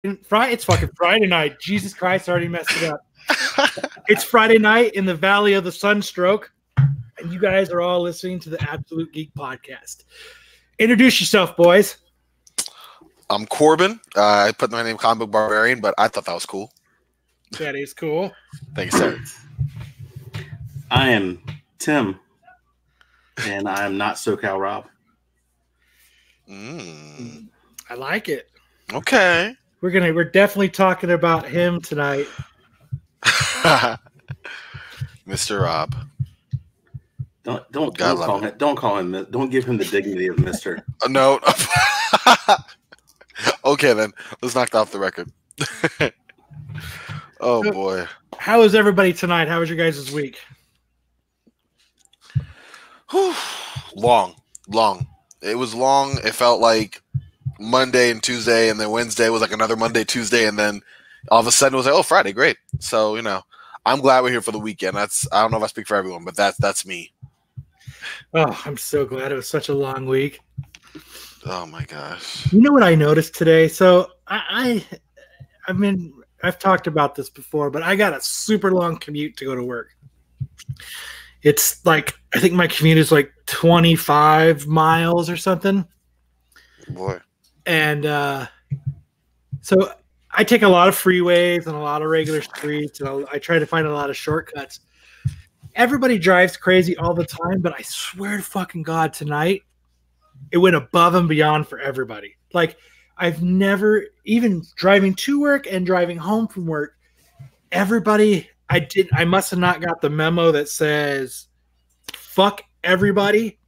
It's fucking Friday night. Jesus Christ, I already messed it up. It's Friday night in the Valley of the Sunstroke, and you guys are all listening to the Absolute Geek Podcast. Introduce yourself, boys. I'm Corbin. I put my name Comic Book Barbarian, but I thought that was cool. That is cool. Thank you, sir. I am Tim, and I am not SoCal Rob. I like it. Okay. We're definitely talking about him tonight. Mr. Rob. Don't call him. Don't give him the dignity of Mr. No. Okay, then let's knock off the record. Oh boy. How is everybody tonight? How was your guys' week? Long. It was long. It felt like Monday and Tuesday, and then Wednesday was like another Monday, Tuesday, and then all of a sudden it was like, oh, Friday, great. So, I'm glad we're here for the weekend. I don't know if I speak for everyone, but that's me. Oh, I'm so glad it was such a long week. Oh my gosh. You know what I noticed today? So I've talked about this before, but I got a super long commute to go to work. It's like, I think my commute is like 25 miles or something. Boy. And so I take a lot of freeways and a lot of regular streets, and I try to find a lot of shortcuts. Everybody drives crazy all the time, but I swear to fucking God, tonight, it went above and beyond for everybody. Like, I've never, even driving to work and driving home from work, everybody, I must have not got the memo that says, fuck everybody.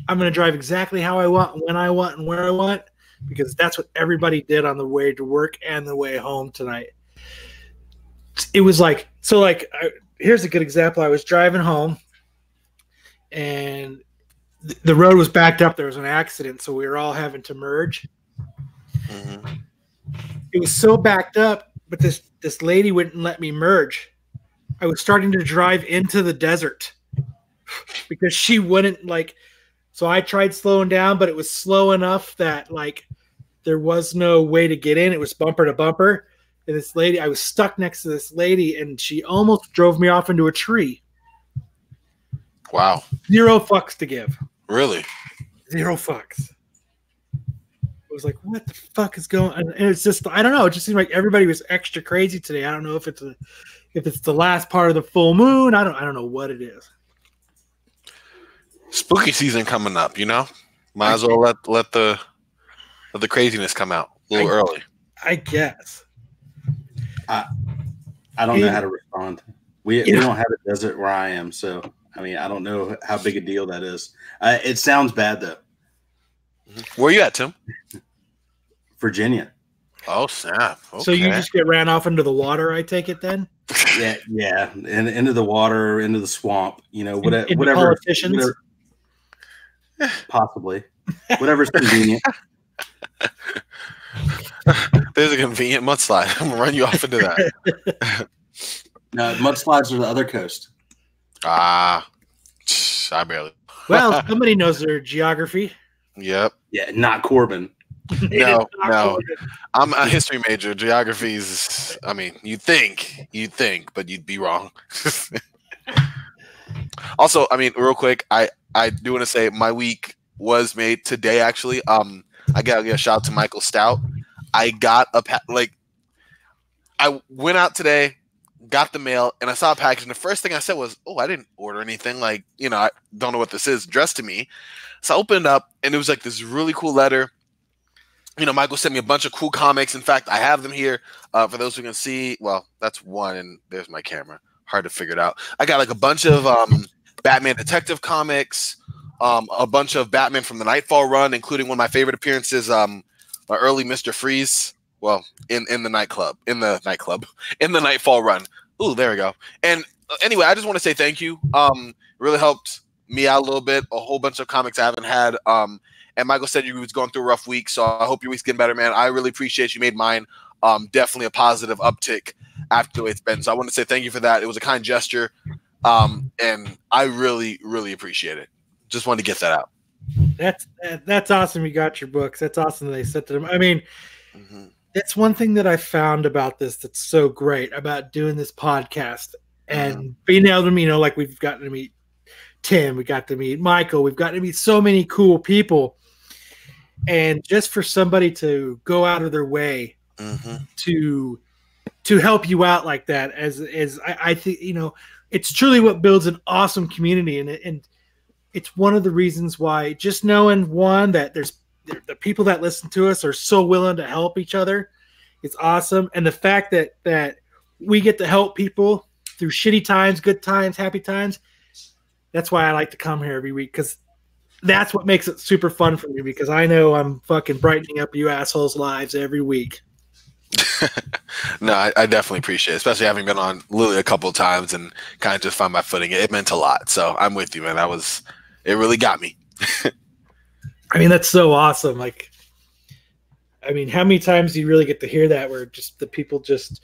I'm going to drive exactly how I want, when I want, and where I want, because that's what everybody did on the way to work and the way home tonight. It was like, here's a good example. I was driving home, and the road was backed up. There was an accident, so we were all having to merge. Mm-hmm. It was so backed up, but this lady wouldn't let me merge. I was starting to drive into the desert because she wouldn't so I tried slowing down, but it was slow enough that there was no way to get in. It was bumper to bumper. And this lady, I was stuck next to this lady, and she almost drove me off into a tree. Wow. 0 fucks to give. Really? 0 fucks. I was like, what the fuck is going on? And it's just, I don't know. It just seemed like everybody was extra crazy today. I don't know if it's the last part of the full moon. I don't know what it is. Spooky season coming up, Might as well let the craziness come out a little early. I guess. I don't know how to respond. We don't have a desert where I am, so I don't know how big a deal that is. It sounds bad though. Where are you at, Tim? Virginia. Oh snap! Okay. So you just get ran off into the water, I take it then? Yeah, and into the water, into the swamp. Whatever. Politicians. Possibly, whatever's convenient. There's a convenient mudslide. I'm gonna run you off into that. No, mudslides are the other coast. I barely. Well, somebody knows their geography. Yep. Yeah, not Corbin. No. I'm a history major. Geography's. You'd think, but you'd be wrong. Also, real quick, I do want to say my week was made today. Actually, I got to give a shout out to Michael Stout. I got I went out today, got the mail, and I saw a package, and the first thing I said was, "Oh, I didn't order anything. I don't know what this is." Addressed to me, so I opened it up, and it was this really cool letter. Michael sent me a bunch of cool comics. In fact, I have them here for those who can see. Well, that's one, and there's my camera. Hard to figure it out. I got a bunch of Batman Detective comics, a bunch of Batman from the Nightfall run, including one of my favorite appearances, my early Mr. Freeze. Well, in the Nightfall run. Ooh, there we go. And anyway, I just want to say thank you. Really helped me out a little bit. A whole bunch of comics I haven't had. And Michael said you was going through a rough week, so I hope your week's getting better, man. I really appreciate you made mine definitely a positive uptick after the way it's been. So I want to say thank you for that. It was a kind gesture, and I really, really appreciate it. Just wanted to get that out. That's awesome. You got your books. That's awesome. They sent them. It's one thing that I found about this that's so great about doing this podcast and being able to, like we've gotten to meet Tim, we got to meet Michael, we've gotten to meet so many cool people. And just for somebody to go out of their way to help you out like that, as I think, it's truly what builds an awesome community. And it's one of the reasons why just knowing, one, that there's the people that listen to us are so willing to help each other. It's awesome. And the fact that we get to help people through shitty times, good times, happy times. That's why I like to come here every week, because that's what makes it super fun for me, because I know I'm fucking brightening up you assholes' lives every week. No, I definitely appreciate it, especially having been on literally a couple of times and kind of just find my footing. It meant a lot. So I'm with you, man. It really got me. I mean, that's so awesome. Like, I mean, how many times do you really get to hear that where just the people just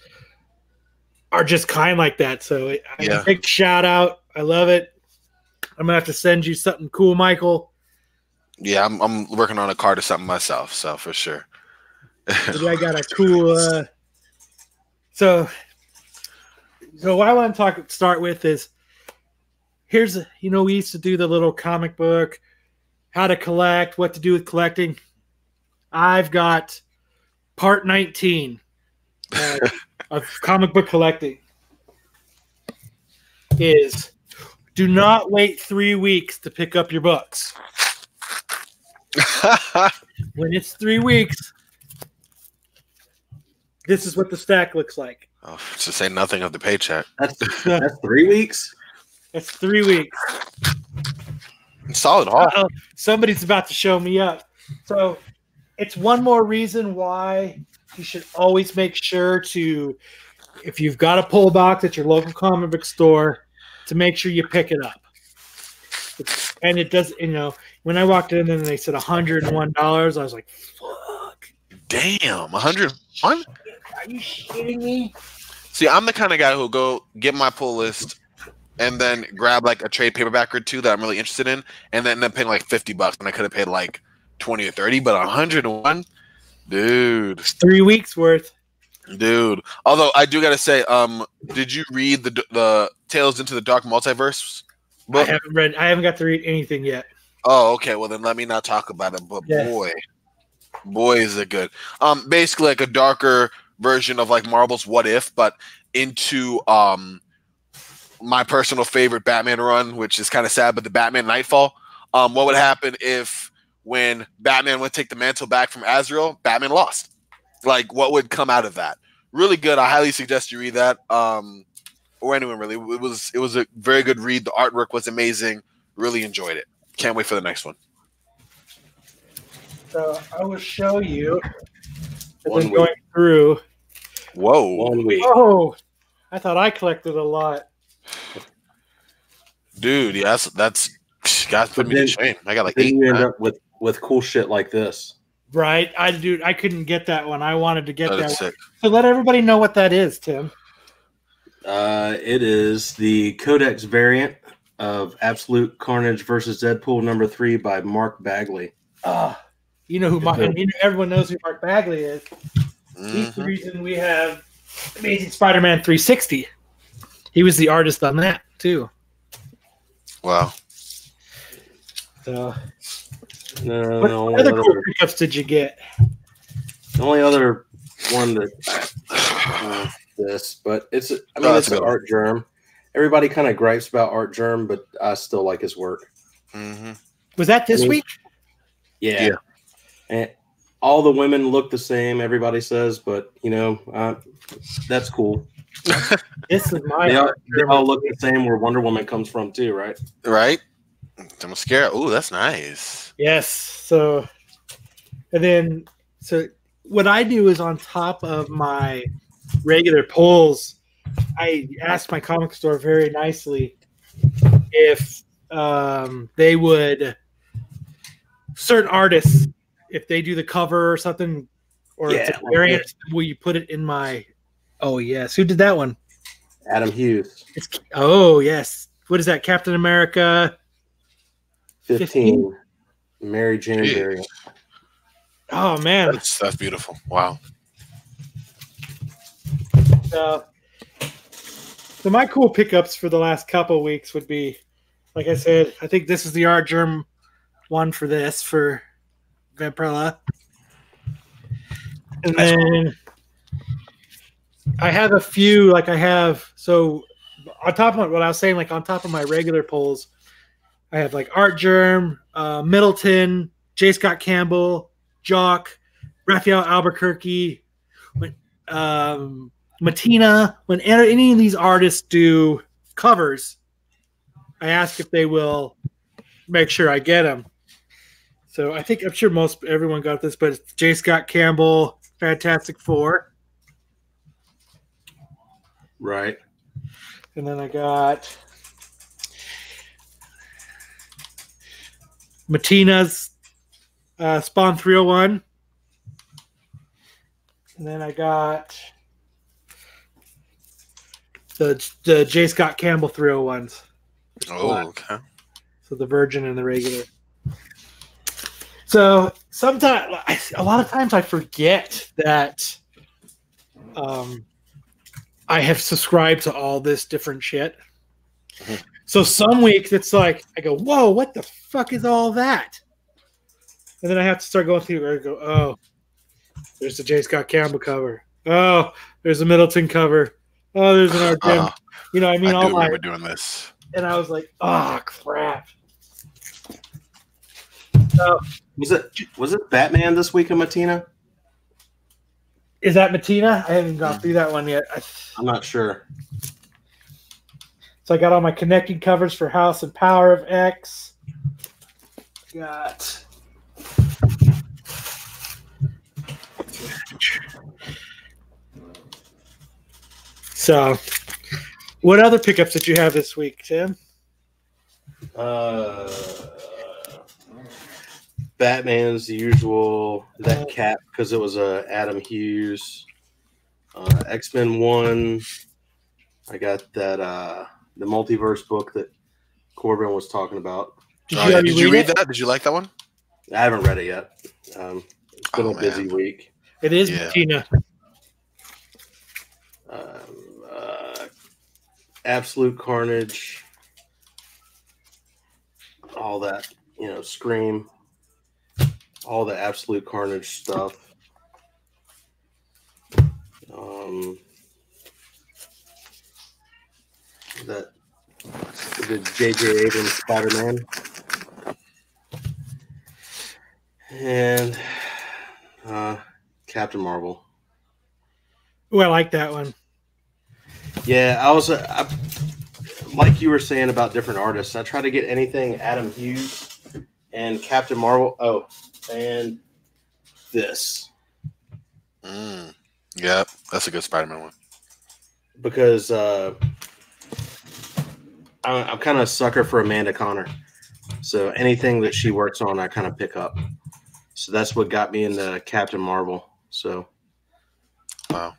are just kind like that? So a big shout out. I love it. I'm going to have to send you something cool, Michael. Yeah, I'm working on a card or something myself, so for sure. I got a cool so what I want to start with is, we used to do the little comic book, how to collect, what to do with collecting. I've got part 19 of comic book collecting is do not wait 3 weeks to pick up your books. When it's 3 weeks, this is what the stack looks like. Oh, to say nothing of the paycheck. That's 3 weeks? That's 3 weeks. Solid haul. Somebody's about to show me up. So it's one more reason why you should always make sure to, if you've got a pull box at your local comic book store, to make sure you pick it up. And it does, when I walked in and they said $101, I was like, fuck. Damn, 101? Are you shitting me? See, I'm the kind of guy who'll go get my pull list and then grab like a trade paperback or two that I'm really interested in, and then end up paying like $50, and I could have paid like 20 or 30, but 101, dude, it's 3 weeks worth, dude. Although I do gotta say, did you read the Tales into the Dark Multiverse book? I haven't got to read anything yet. Oh, okay. Well, then let me not talk about it. But boy, is it good. Basically like a darker version of like Marvel's What If, but into my personal favorite Batman run, which is kind of sad, but the Batman Nightfall. What would happen if, when Batman would take the mantle back from Azrael, Batman lost? Like, what would come out of that? Really good. I highly suggest you read that. Or anyone really. It was a very good read. The artwork was amazing. Really enjoyed it. Can't wait for the next one. So I will show you. As I'm going through. Whoa. 1 week. Oh, I thought I collected a lot. Dude, yes, that's guys put me to shame. I got like 8. You end up with cool shit like this. Right. I couldn't get that one. I wanted to get that one. Sick. So let everybody know what that is, Tim. It is the Codex variant of Absolute Carnage versus Deadpool #3 by Mark Bagley. You know who everyone knows who Mark Bagley is. He's the reason we have Amazing Spider-Man 360. He was the artist on that too. Wow. So, what other cool pickups did you get? The only other one that this, but it's an Art Germ. Everybody kind of gripes about Art Germ, but I still like his work. Mm-hmm. Was that this week? Yeah. And all the women look the same, everybody says, but that's cool. This is my. They all look the same where Wonder Woman comes from too, right? Right. I'm scared. Ooh, that's nice. Yes. So what I do is, on top of my regular pulls, I asked my comic store very nicely if they would, certain artists, if they do the cover or something, or it's a variant, will you put it in my? Oh yes, who did that one? Adam Hughes. Yes. What is that? Captain America 15. Mary Jane variant. Oh man, that's beautiful. Wow. So my cool pickups for the last couple of weeks would be, like I said, I think this is the Art Germ one for Vampirella. And then I have a few, so on top of what I was saying, like on top of my regular polls, I have like Art Germ, Middleton, J. Scott Campbell, Jock, Raphael Albuquerque, Matina. When any of these artists do covers, I ask if they will make sure I get them. So I'm sure everyone got this, but it's J. Scott Campbell, Fantastic Four. Right. And then I got Matina's Spawn 301. And then I got the J. Scott Campbell 301s. Oh, okay. So the Virgin and the regular. So a lot of times I forget that I have subscribed to all this different shit. Mm-hmm. So some weeks it's like I go, whoa, what the fuck is all that? And then I have to start going through where I go, oh, there's the J. Scott Campbell cover. Oh, there's a Middleton cover. Oh, there's an Art Germ. You know, I mean, I do remember doing this. And I was like, oh crap. Was it Batman this week in Matina? Is that Matina? I haven't gone through that one yet. I'm not sure. So I got all my connecting covers for House and Power of X. Got so what other pickups did you have this week, Tim? Batman's the usual, that Cap because it was Adam Hughes. X-Men 1. I got that the multiverse book that Corbin was talking about. Did you read that? Did you like that one? I haven't read it yet. It's been a busy week. It is Tina. Absolute Carnage. All that, Scream. All the Absolute Carnage stuff. The J.J. Abrams Spider-Man. And Captain Marvel. Oh, I like that one. Yeah, I like you were saying about different artists. I try to get anything Adam Hughes and Captain Marvel. Oh, and this. Yeah, that's a good Spider-Man one. Because I'm kind of a sucker for Amanda Connor. So anything that she works on, I kind of pick up. So that's what got me into Captain Marvel. So, wow.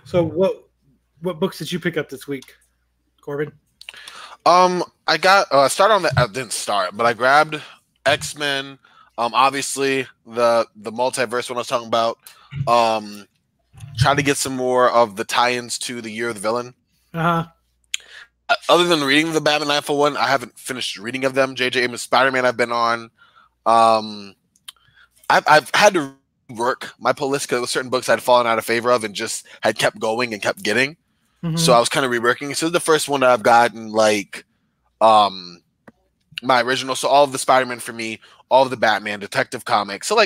So what books did you pick up this week, Corbin? I got I didn't start, but I grabbed X-Men. Obviously the multiverse one I was talking about. Try to get some more of the tie-ins to the Year of the Villain. Other than reading the Batman 941, I haven't finished reading of them. J.J. Abrams Spider-Man I've been on. I've had to work my pull list because there were certain books I'd fallen out of favor of and just had kept going and kept getting. Mm-hmm. So I was kind of reworking. So the first one that I've gotten, like my original. So all of the Spider-Man for me, all of the Batman, Detective Comics. So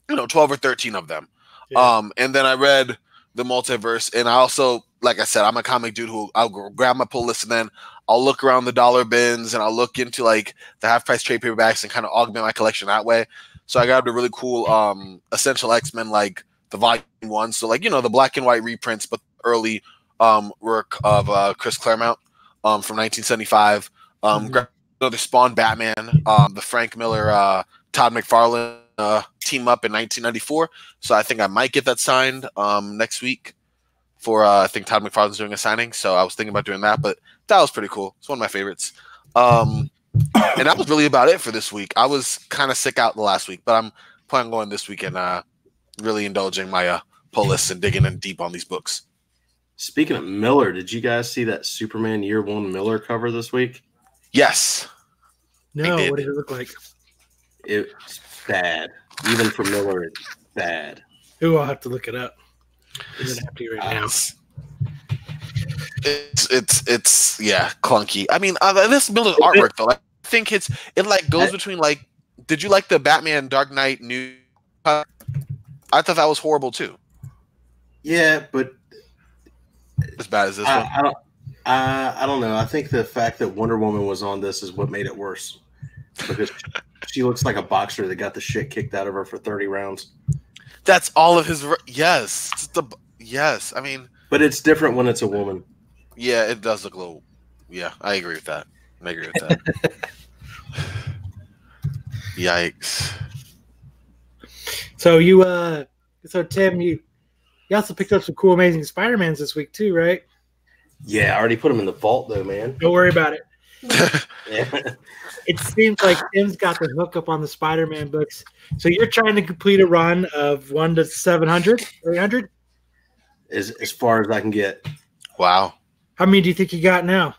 12 or 13 of them. Yeah. And then I read the multiverse, and I also, like I said, I'm a comic dude who I'll grab my pull list and then I'll look around the dollar bins and I'll look into the half price trade paperbacks and kind of augment my collection that way. So I grabbed a really cool Essential X-Men, the volume 1. So the black and white reprints, but early work of Chris Claremont from 1975. Grabbed another Spawn Batman, the Frank Miller, Todd McFarlane team up in 1994. So I think I might get that signed next week for I think Todd McFarlane's doing a signing. So I was thinking about doing that, but that was pretty cool. It's one of my favorites. And that was really about it for this week. I was kind of sick out the last week, but I'm planning on going this week and really indulging my pull lists and digging in deep on these books. Speaking of Miller, did you guys see that Superman Year One Miller cover this week? Yes. No, what did it look like? It's bad. Even for Miller, it's bad. Ooh, I'll have to look it up. I'm gonna have to right now. It's clunky. I mean, this Miller's artwork though, I think it like goes between like. Did you like the Batman Dark Knight new? I thought that was horrible too. Yeah, but as bad as this one. I don't know. I think the fact that Wonder Woman was on this is what made it worse. Because she looks like a boxer that got the shit kicked out of her for 30 rounds. That's all of his. Yes, yes. I mean, but it's different when it's a woman. Yeah, it does look a little. Yeah, I agree with that. Yikes. So Tim, you also picked up some cool, Amazing Spider-Mans this week too, right? Yeah, I already put them in the vault though, man. Don't worry about it. Yeah. It seems like Tim's got the hookup on the Spider-Man books. So you're trying to complete a run of 1 to 700 or 800? As far as I can get. Wow. How many do you think you got now?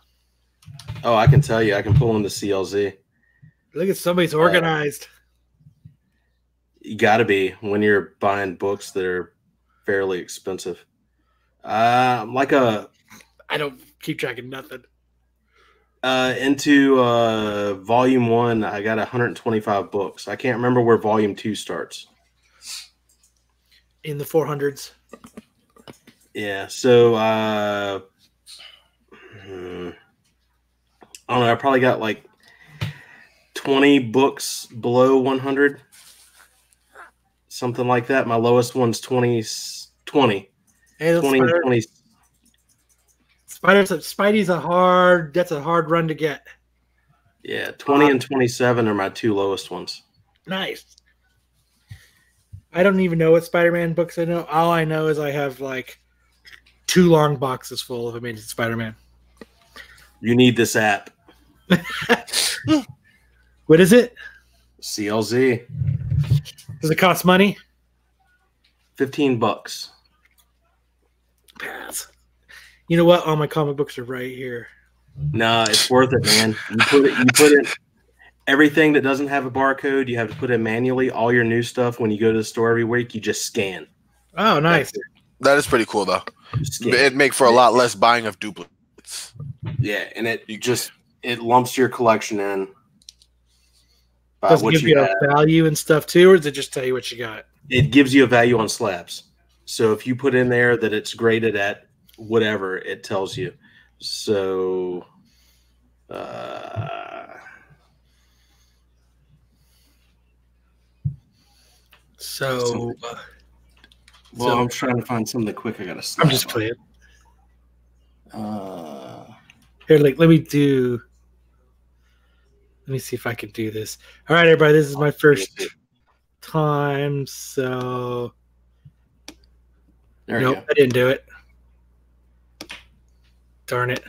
Oh, I can tell you. I can pull into CLZ. Look at somebody's organized. You got to be when you're buying books that are fairly expensive. I don't keep track of nothing. Into volume 1, I got 125 books. I can't remember where volume 2 starts. In the 400s. Yeah, so I don't know. I probably got like 20 books below 100, something like that. My lowest one's 20. Hey, 20 and 20. Spidey's a hard run to get. Yeah, 20 and 27 are my two lowest ones. Nice. I don't even know what Spider-Man books I know. All I know is I have like 2 long boxes full of Amazing Spider-Man. You need this app. What is it? CLZ. Does it cost money? $15. Pass. You know what? All my comic books are right here. No, it's worth it, man. You put in everything that doesn't have a barcode, you have to put in manually. All your new stuff, when you go to the store every week, you just scan. Oh, nice. That is pretty cool, though. It'd make for a lot less buying of duplicates. Yeah, and it lumps your collection in. Does it give you a value and stuff too, or does it just tell you what you got? It gives you a value on slabs. So if you put in there that it's graded at whatever, it tells you. So I'm trying to find something quick. I gotta stop. I'm just playing. Here, let me see if I can do this. All right, everybody, this is my first time, so nope, I didn't do it. Darn it.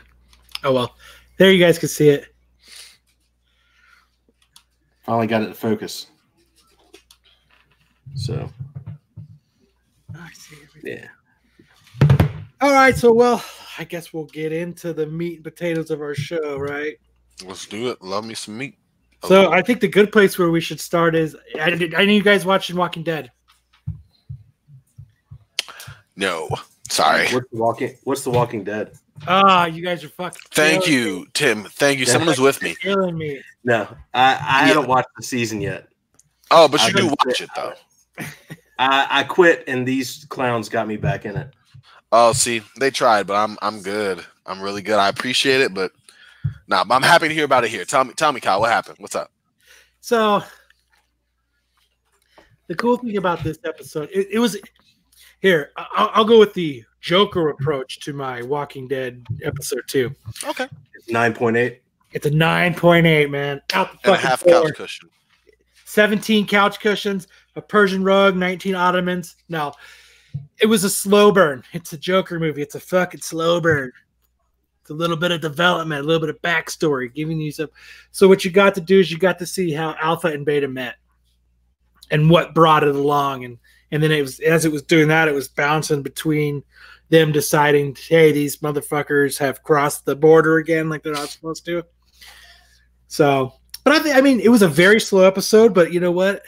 Oh well. There, you guys can see it. Finally got it to focus. So I see everything. Yeah. All right, so well, I guess we'll get into the meat and potatoes of our show, right? Let's do it. Love me some meat. So I think the good place where we should start is I know you guys watching Walking Dead. No, sorry. What's the Walking Dead? You guys are fucking. Thank you, Tim. Thank you. Someone was with me. Killing me. No, I haven't watched the season yet. Oh, but you do watch it though. I quit, and these clowns got me back in it. Oh, see, they tried, but I'm good. I'm really good. I appreciate it, but I'm happy to hear about it here. Tell me, Kyle, what happened? What's up? So the cool thing about this episode, it was here. I'll go with the Joker approach to my Walking Dead episode 2. Okay, 9.8. It's a 9.8, man. Out the and a half couch cushion. 17 couch cushions, a Persian rug, 19 ottomans. No, it was a slow burn. It's a Joker movie. It's a fucking slow burn. It's a little bit of development, a little bit of backstory, giving you some. So what you got to do is you got to see how Alpha and Beta met and what brought it along. And then as it was doing that, it was bouncing between them deciding, hey, these motherfuckers have crossed the border again like they're not supposed to. So, but I mean, it was a very slow episode, but you know what?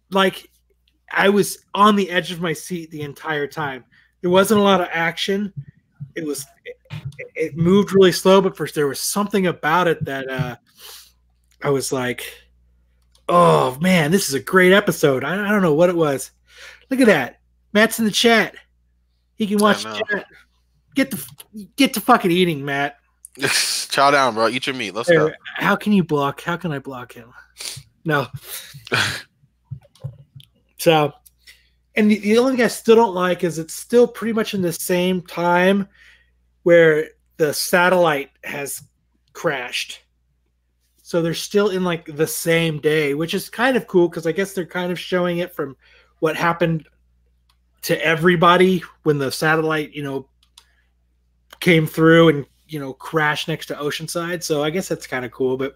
Like, I was on the edge of my seat the entire time. There wasn't a lot of action. It moved really slow, but there was something about it that I was like, oh man, this is a great episode. I don't know what it was. Look at that. Matt's in the chat. He can watch the chat. Get to fucking eating, Matt. Chow down, bro. Eat your meat. Let's go. How can I block him? No. So, and the only thing I still don't like is it's still pretty much in the same time where the satellite has crashed. So they're still in like the same day, which is kind of cool because I guess they're kind of showing it from what happened to everybody when the satellite, came through and, crashed next to Oceanside. So I guess that's kind of cool, but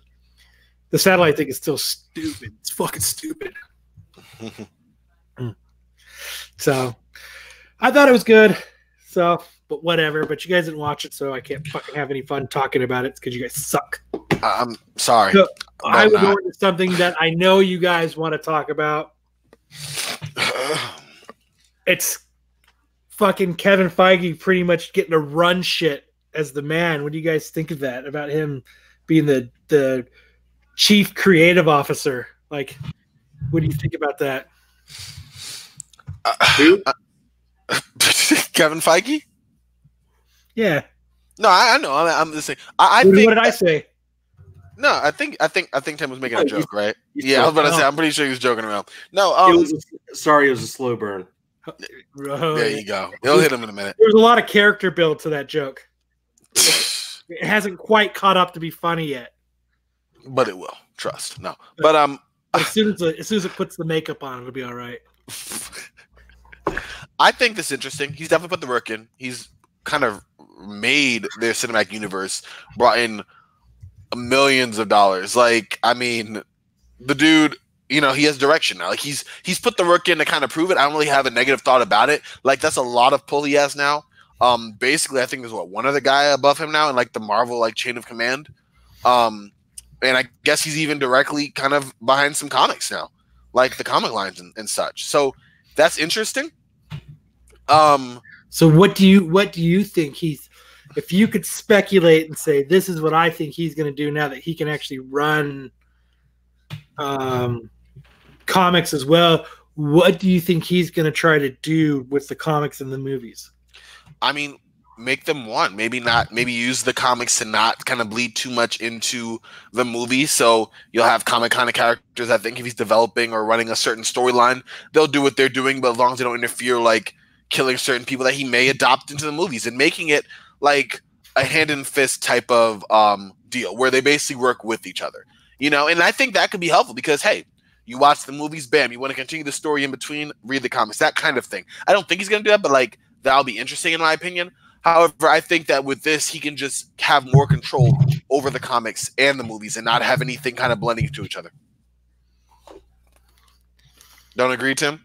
the satellite thing is still stupid. It's fucking stupid. So I thought it was good. So, but whatever. But you guys didn't watch it, so I can't fucking have any fun talking about it because you guys suck. I'm sorry. So I would go into something that I know you guys want to talk about. It's fucking Kevin Feige pretty much getting to run shit as the man. What do you guys think of that? About him being the chief creative officer? Like, what do you think about that? Who? Kevin Feige? Yeah. No, I know. I'm just saying. What did I say? No, I think Tim was making a joke, right? Yeah, I was about to say. I'm pretty sure he was joking around. No, it was a slow burn. There you go. He'll hit him in a minute. There's a lot of character build to that joke. It hasn't quite caught up to be funny yet, but it will. Trust. No, but as soon as it puts the makeup on, it'll be all right. I think this is interesting. He's definitely put the work in. He's kind of made their cinematic universe, brought in millions of dollars. Like, I mean, the dude, he has direction now. Like, he's put the work in to kind of prove it. I don't really have a negative thought about it. Like, that's a lot of pull he has now. Basically, I think there's one other guy above him now in like the Marvel like chain of command. And I guess he's even directly kind of behind some comics now, like the comic lines and such. So that's interesting. So what do you think if you could speculate and say, this is what I think he's going to do now that he can actually run comics as well, what do you think he's going to try to do with the comics and the movies? I mean, make them one. Maybe use the comics to not kind of bleed too much into the movie. So you'll have comic kind of characters. I think if he's developing or running a certain storyline, they'll do what they're doing, but as long as they don't interfere, like killing certain people that he may adopt into the movies and making it like a hand and fist type of deal where they basically work with each other, and I think that could be helpful because, hey, you watch the movies, bam, you want to continue the story in between, read the comics, that kind of thing. I don't think he's going to do that, but like that'll be interesting in my opinion. However, I think that with this, he can just have more control over the comics and the movies and not have anything kind of blending to each other. Don't agree, Tim?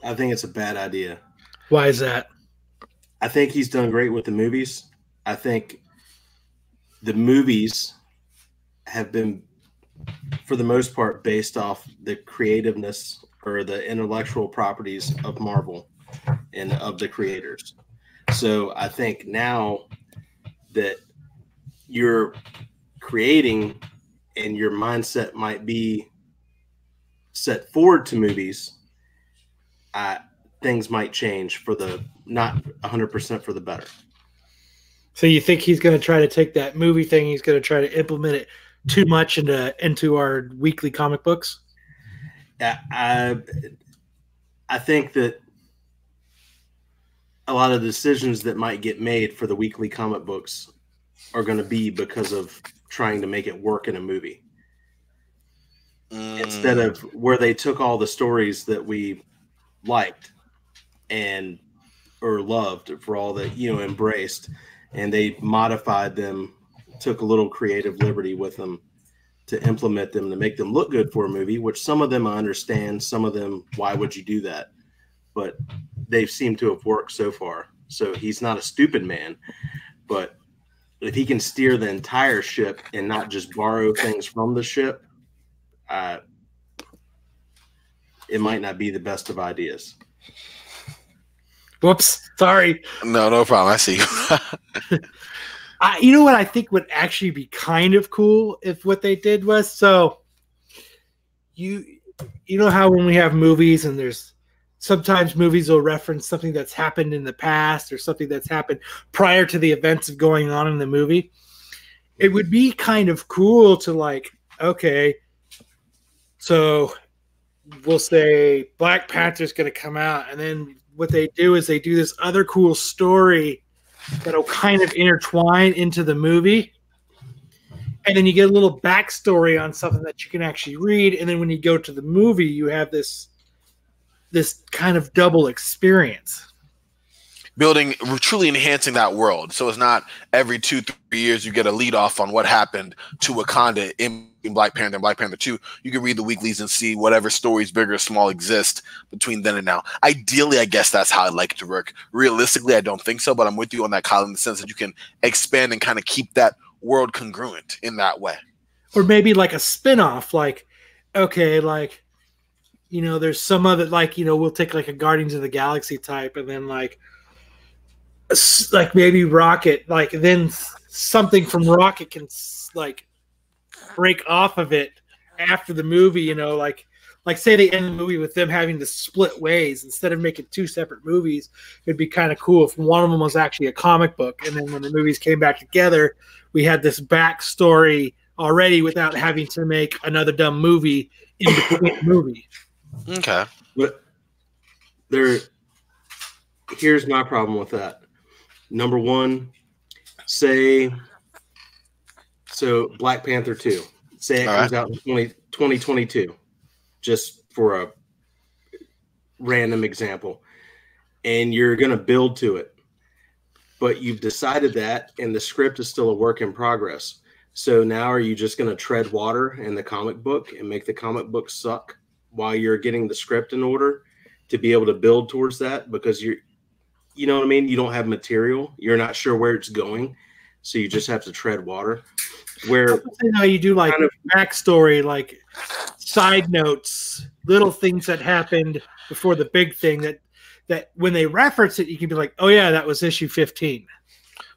I think it's a bad idea. Why is that? I think he's done great with the movies. I think the movies have been, for the most part, based off the creativeness or the intellectual properties of Marvel and of the creators. So I think now that you're creating and your mindset might be set forward to movies, things might change for the not 100% for the better. So you think he's going to try to take that movie thing, he's going to try to implement it too much into our weekly comic books? I think that a lot of decisions that might get made for the weekly comic books are going to be because of trying to make it work in a movie. Instead of where they took all the stories that we liked or loved for all that, embraced, and they modified them, took a little creative liberty with them to implement them to make them look good for a movie, which some of them I understand, some of them, why would you do that? But they seem to have worked so far. So he's not a stupid man, but if he can steer the entire ship and not just borrow things from the ship, it might not be the best of ideas. Whoops, sorry. No problem. I see. You know what I think would actually be kind of cool if what they did was, so you know how when we have movies and there's sometimes movies will reference something that's happened in the past or something that's happened prior to the events of going on in the movie. It would be kind of cool to like, okay, so we'll say Black Panther's going to come out, and then what they do is they do this other cool story that'll kind of intertwine into the movie. And then you get a little backstory on something that you can actually read. And then when you go to the movie, you have this kind of double experience. Building, truly enhancing that world. So it's not every 2-3 years you get a lead off on what happened to Wakanda in Black Panther and Black Panther 2. You can read the weeklies and see whatever stories, big or small, exist between then and now. Ideally, I guess that's how I'd like it to work. Realistically, I don't think so, but I'm with you on that, Kyle, in the sense that you can expand and kind of keep that world congruent in that way. Or maybe like a spin-off, like, okay, like, you know, there's some other, like, you know, we'll take like a Guardians of the Galaxy type, and then like maybe Rocket, like then something from Rocket can like break off of it after the movie, you know, like say they end the movie with them having to split ways instead of making 2 separate movies. It'd be kind of cool if one of them was actually a comic book, and then when the movies came back together, we had this backstory already without having to make another dumb movie in between the movie. Okay. But here's my problem with that. Number one, so Black Panther 2, say it comes out in 2022, just for a random example, and you're going to build to it, but you've decided that, and the script is still a work in progress. So now are you just going to tread water in the comic book and make the comic book suck while you're getting the script in order to be able to build towards that? Because you know what I mean? You don't have material. You're not sure where it's going. So you just have to tread water. Where how you do like kind of backstory, like side notes, little things that happened before the big thing that when they reference it, you can be like, oh yeah, that was issue 15.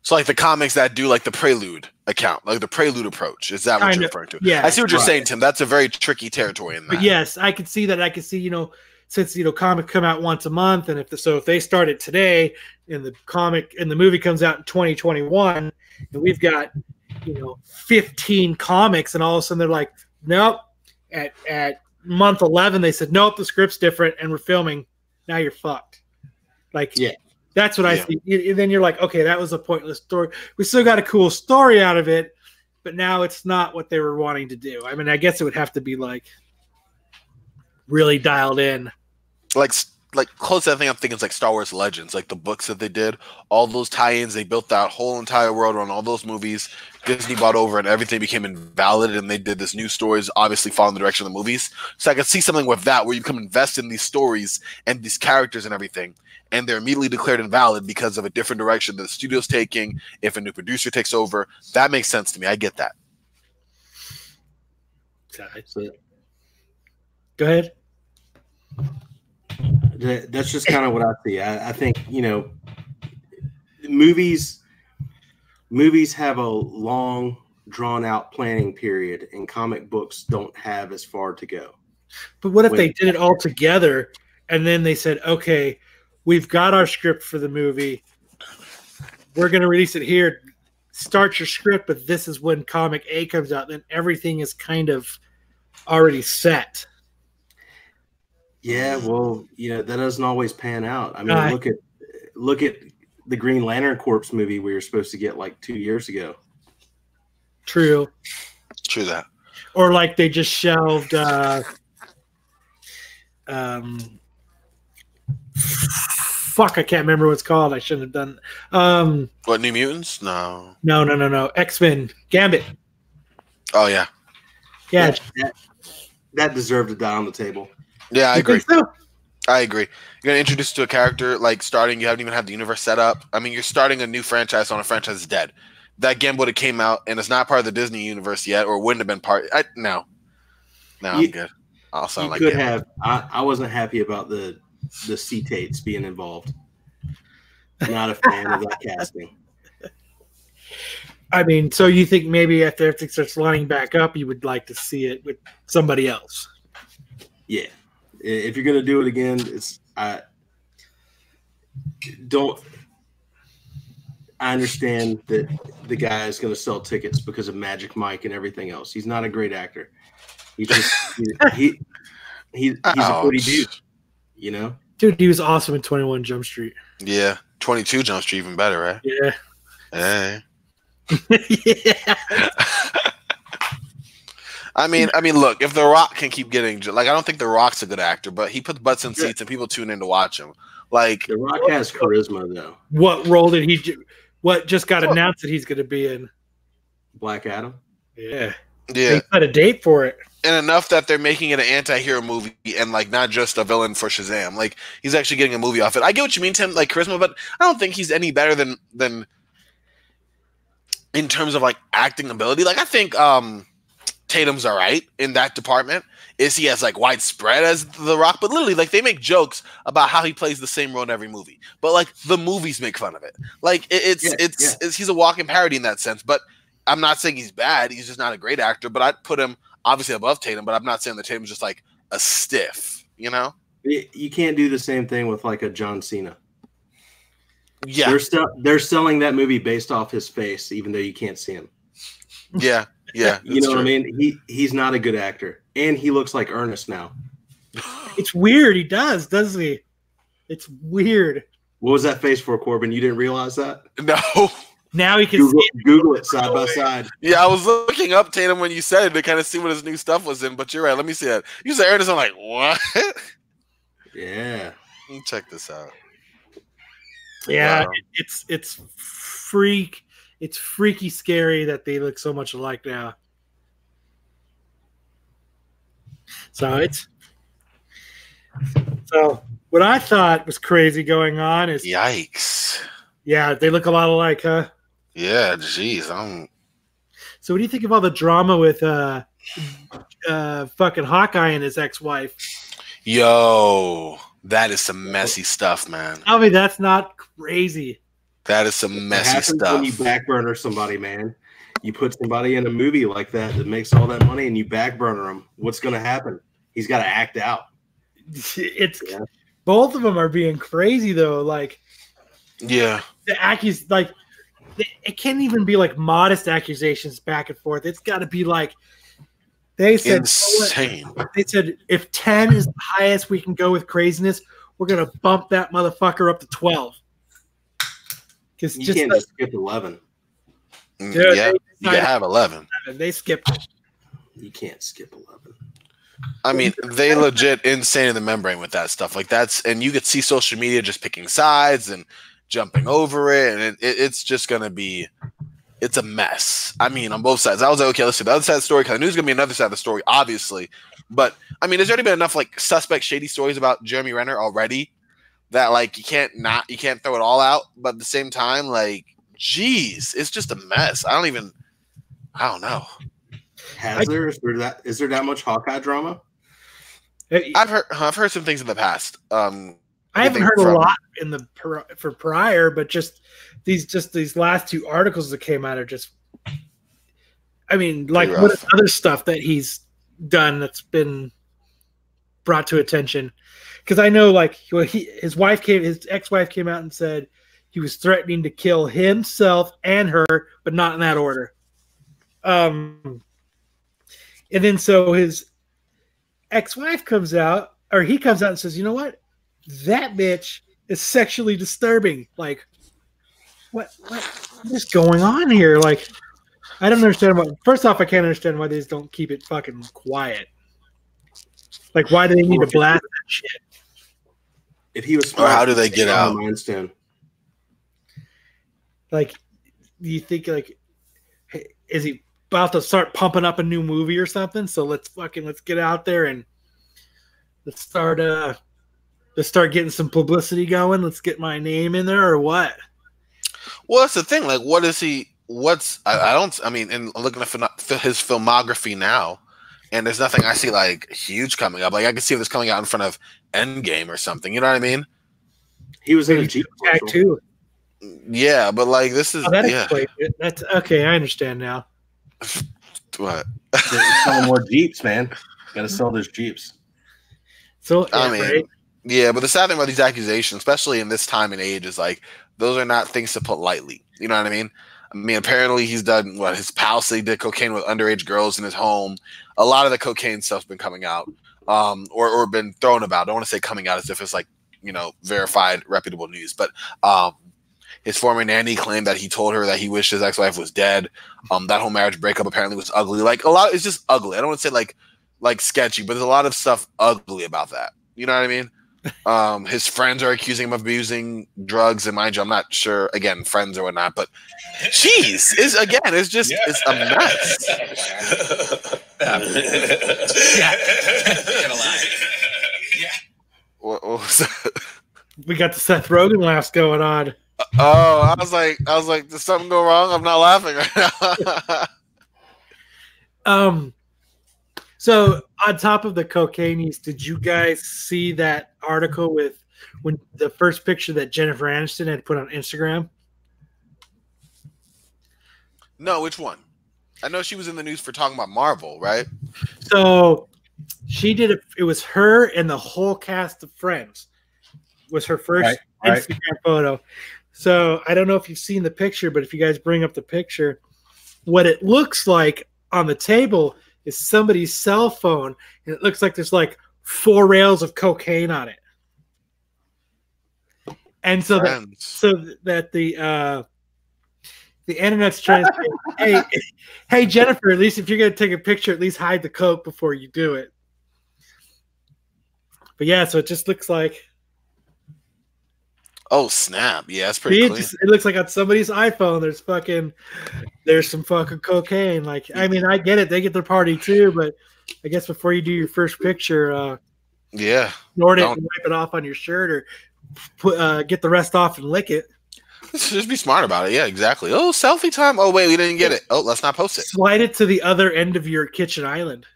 So like the comics that do like the prelude account, like the prelude approach. Is that what you're referring to? Yeah. I see what you're saying, Tim. That's a very tricky territory in that. But yes, I could see that. I could see, you know, since, you know, comics come out once a month, and if they start it today and the movie comes out in 2021, and we've got, you know, 15 comics, and all of a sudden they're like, nope, at month 11 they said, nope, the script's different and we're filming. Now you're fucked. Like, yeah, that's what I see. And then you're like, okay, that was a pointless story. We still got a cool story out of it, but now it's not what they were wanting to do. I mean, I guess it would have to be like really dialed in. Like close to that thing I'm thinking is like Star Wars Legends, like the books that they did, all those tie-ins, they built that whole entire world on all those movies. Disney bought over and everything became invalid, and they did this new stories, obviously following the direction of the movies. So I could see something with that where you come invest in these stories and these characters and everything, and they're immediately declared invalid because of a different direction that the studio's taking. If a new producer takes over, that makes sense to me. I get that. Go ahead. That's just kind of what I see. I think, you know, movies have a long, drawn-out planning period, and comic books don't have as far to go. But what if they did it all together, and then they said, okay, we've got our script for the movie. We're going to release it here. Start your script, but this is when comic A comes out. Then everything is kind of already set. Yeah, well, you know, that doesn't always pan out. I mean, look at the Green Lantern Corps movie we were supposed to get like 2 years ago. True that. Or like they just shelved fuck, I can't remember what it's called. I shouldn't have done What, New Mutants? No. X-Men Gambit. Oh yeah. Yeah, that deserved to die on the table. Yeah, I you agree. think so? I agree. You're gonna introduce to a character like starting. You haven't even had the universe set up. I mean, you're starting a new franchise on a franchise that's dead. That game would have came out and it's not part of the Disney universe yet, or wouldn't have been part. No, I'm good. I'll sound You like could Gambit. have. I wasn't happy about the C-Tates being involved. Not a fan of that casting. I mean, so you think maybe after everything starts lining back up, you would like to see it with somebody else? Yeah, if you're gonna do it again, I understand that the guy is going to sell tickets because of Magic Mike and everything else. He's not a great actor. He's just he's a pretty dude, you know. Dude, he was awesome in 21 Jump Street. Yeah, 22 Jump Street, even better, right? Yeah. Hey. Yeah. I mean, look, if The Rock can keep getting I don't think The Rock's a good actor, but he puts butts in seats and people tune in to watch him. Like The Rock has charisma, though. What role did he? What just got announced that he's going to be in? Black Adam. Yeah. Yeah. They got a date for it. And enough that they're making it an anti-hero movie and like not just a villain for Shazam. Like he's actually getting a movie off it. I get what you mean, Tim, like charisma, but I don't think he's any better than in terms of like acting ability. Like I think Tatum's all right in that department. Is he as like widespread as The Rock? But literally, like they make jokes about how he plays the same role in every movie. But like the movies make fun of it. Like it's he's a walking parody in that sense. But I'm not saying he's bad. He's just not a great actor. But I'd put him obviously above Tatum. But I'm not saying that Tatum's just like a stiff. You know? You can't do the same thing with like a John Cena. Yeah, they're selling that movie based off his face, even though you can't see him. Yeah. You know what I mean? He's not a good actor, and he looks like Ernest now. It's weird. He doesn't he? It's weird. What was that face for, Corbin? You didn't realize that? No. Now he can Google it side by side. Yeah, I was looking up Tatum when you said it to kind of see what his new stuff was in, but you're right. Let me see that. You said Ernest, I'm like, what? Yeah. Let me check this out. Yeah, Wow. it's freaky scary that they look so much alike now. So what I thought was crazy going on is Yikes. yeah, they look a lot alike, huh? Yeah, jeez. So what do you think of all the drama with fucking Hawkeye and his ex-wife? Yo, that is some messy stuff, man. Tell me that's not crazy. That is some messy stuff. When you backburner somebody, man. You put somebody in a movie like that makes all that money and you backburner them. What's going to happen? He's got to act out. Both of them are being crazy though. Like, yeah, it can't even be like modest accusations back and forth. It's got to be like they said. insane. They said if 10 is the highest we can go with craziness, we're gonna bump that motherfucker up to 12. Because you can't just skip 11. Dude, yeah, you can have 11. They skipped it. You can't skip 11. I mean, they legit insane in the membrane with that stuff. Like and you could see social media just picking sides and jumping over it, and it's just gonna be, it's a mess. I mean, on both sides. I was like, okay, let's see the other side of the story because I knew there's gonna be another side of the story, obviously. But I mean, there's already been enough like suspect, shady stories about Jeremy Renner already that like you can't throw it all out. But at the same time, like, geez, it's just a mess. I don't know. Is there that much Hawkeye drama? I've heard some things in the past. I haven't heard a lot for prior, but just these last two articles that came out are just. I mean, like what is other stuff that he's done that's been brought to attention? Because I know, like, his ex-wife came out and said he was threatening to kill himself and her, but not in that order. And then so his ex-wife comes out and says, you know what? That bitch is sexually disturbing. Like, what is going on here? Like, I don't understand first off, I can't understand why they just don't keep it fucking quiet. Like, why do they need to blast that shit? If he was, or how do they get out? Mindstone. Like, do you think, like, is he about to start pumping up a new movie or something. So let's get out there and let's start getting some publicity going. Let's get my name in there, or what? Well, that's the thing. Like, what is he? I mean, in looking at his filmography now, and there's nothing I see like huge coming up. Like, I can see this coming out in front of Endgame or something. You know what I mean? He was in a Jeep Tag too. Yeah, but like this is it. That's okay. I understand now. What? Selling more Jeeps, man. Got to sell those Jeeps. So I mean, right? yeah, but the sad thing about these accusations, especially in this time and age, is like those are not things to put lightly. You know what I mean? I mean, apparently he's done what his pal said he did cocaine with underage girls in his home. A lot of the cocaine stuff's been coming out, or been thrown about. I don't want to say coming out as if it's like, you know, verified, reputable news, but his former nanny claimed that he told her that he wished his ex-wife was dead. That whole marriage breakup apparently was ugly. Like a lot, it's just ugly. I don't want to say like sketchy, but there's a lot of stuff ugly about that. You know what I mean? His friends are accusing him of abusing drugs, and mind you, I'm not sure again, friends or whatnot, but jeez, it's it's a mess. What was that? We got the Seth Rogen laughs going on. Oh, I was like, did something go wrong? I'm not laughing right now. So on top of the cocaine, did you guys see that article with when the first picture that Jennifer Aniston had put on Instagram? No, which one? I know she was in the news for talking about Marvel, right? So she did it was her and the whole cast of Friends. Was her first Instagram photo. So I don't know if you've seen the picture, but if you guys bring up the picture, what it looks like on the table is somebody's cell phone, and it looks like there's like 4 rails of cocaine on it. And so that the internet's trying to say, hey Jennifer, at least if you're gonna take a picture, at least hide the coke before you do it. But yeah, so it just looks like. Oh snap! Yeah, it's pretty clean. It looks like on somebody's iPhone. There's some fucking cocaine. Like, I mean, I get it. They get their party too, but I guess before you do your first picture, snort it and wipe it off on your shirt, or get the rest off and lick it. Just be smart about it. Yeah, exactly. Oh, selfie time. Oh wait, we didn't get it. Oh, let's not post it. Slide it to the other end of your kitchen island.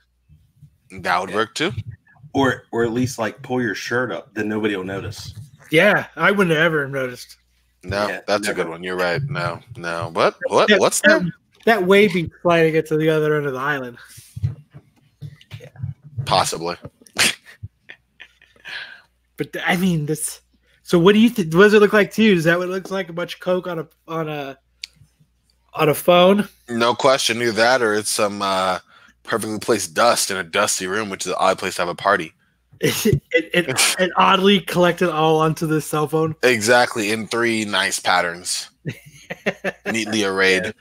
That would work too. Or at least like pull your shirt up, then nobody will notice. Yeah, I wouldn't have ever noticed. No, that's a good one. You're right. No. What? What's that? That way be sliding it to the other end of the island. Yeah, possibly. But I mean, this. So, what do you think? What does it look like to you? Is that what it looks like? A bunch of coke on a phone? No question. Either that, or it's some perfectly placed dust in a dusty room, which is an odd place to have a party. It oddly collected all onto the cell phone. Exactly, in 3 nice patterns, neatly arrayed.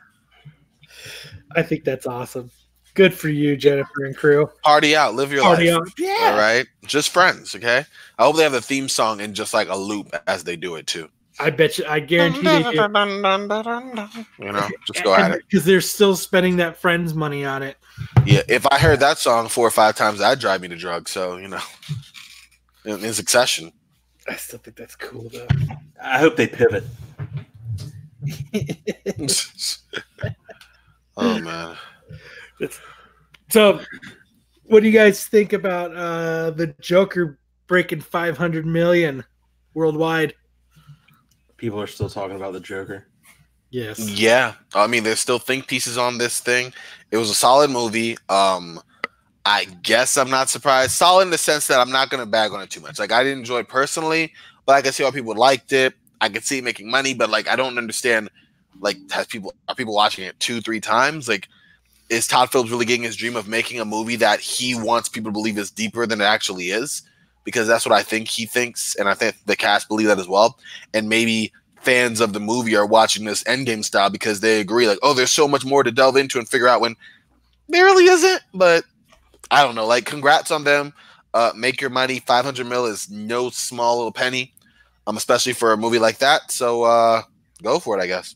I think that's awesome. Good for you, Jennifer and crew. Party out, live your life. Out. Yeah. All right, just friends. Okay. I hope they have the theme song in just like a loop as they do it too. I bet you. I guarantee they do. You know, just go at it because they're still spending that Friends money on it. Yeah, if I heard that song 4 or 5 times, that'd drive me to drugs. So, you know, in succession. I still think that's cool, though. I hope they pivot. Oh, man. So, what do you guys think about the Joker breaking 500 million worldwide? People are still talking about the Joker. Yes. Yeah. I mean, there's still think pieces on this thing. It was a solid movie. I guess I'm not surprised. Solid in the sense that I'm not going to bag on it too much. Like, I didn't enjoy it personally, but I can see how people liked it. I could see it making money, but like, I don't understand. Like, are people watching it 2-3 times? Like, is Todd Phillips really getting his dream of making a movie that he wants people to believe is deeper than it actually is? Because that's what I think he thinks, and I think the cast believe that as well. And maybe fans of the movie are watching this Endgame style because they agree, like, oh, there's so much more to delve into and figure out, when there really isn't. But I don't know. Like, congrats on them. Make your money. 500 mil is no small little penny, especially for a movie like that. So go for it, I guess.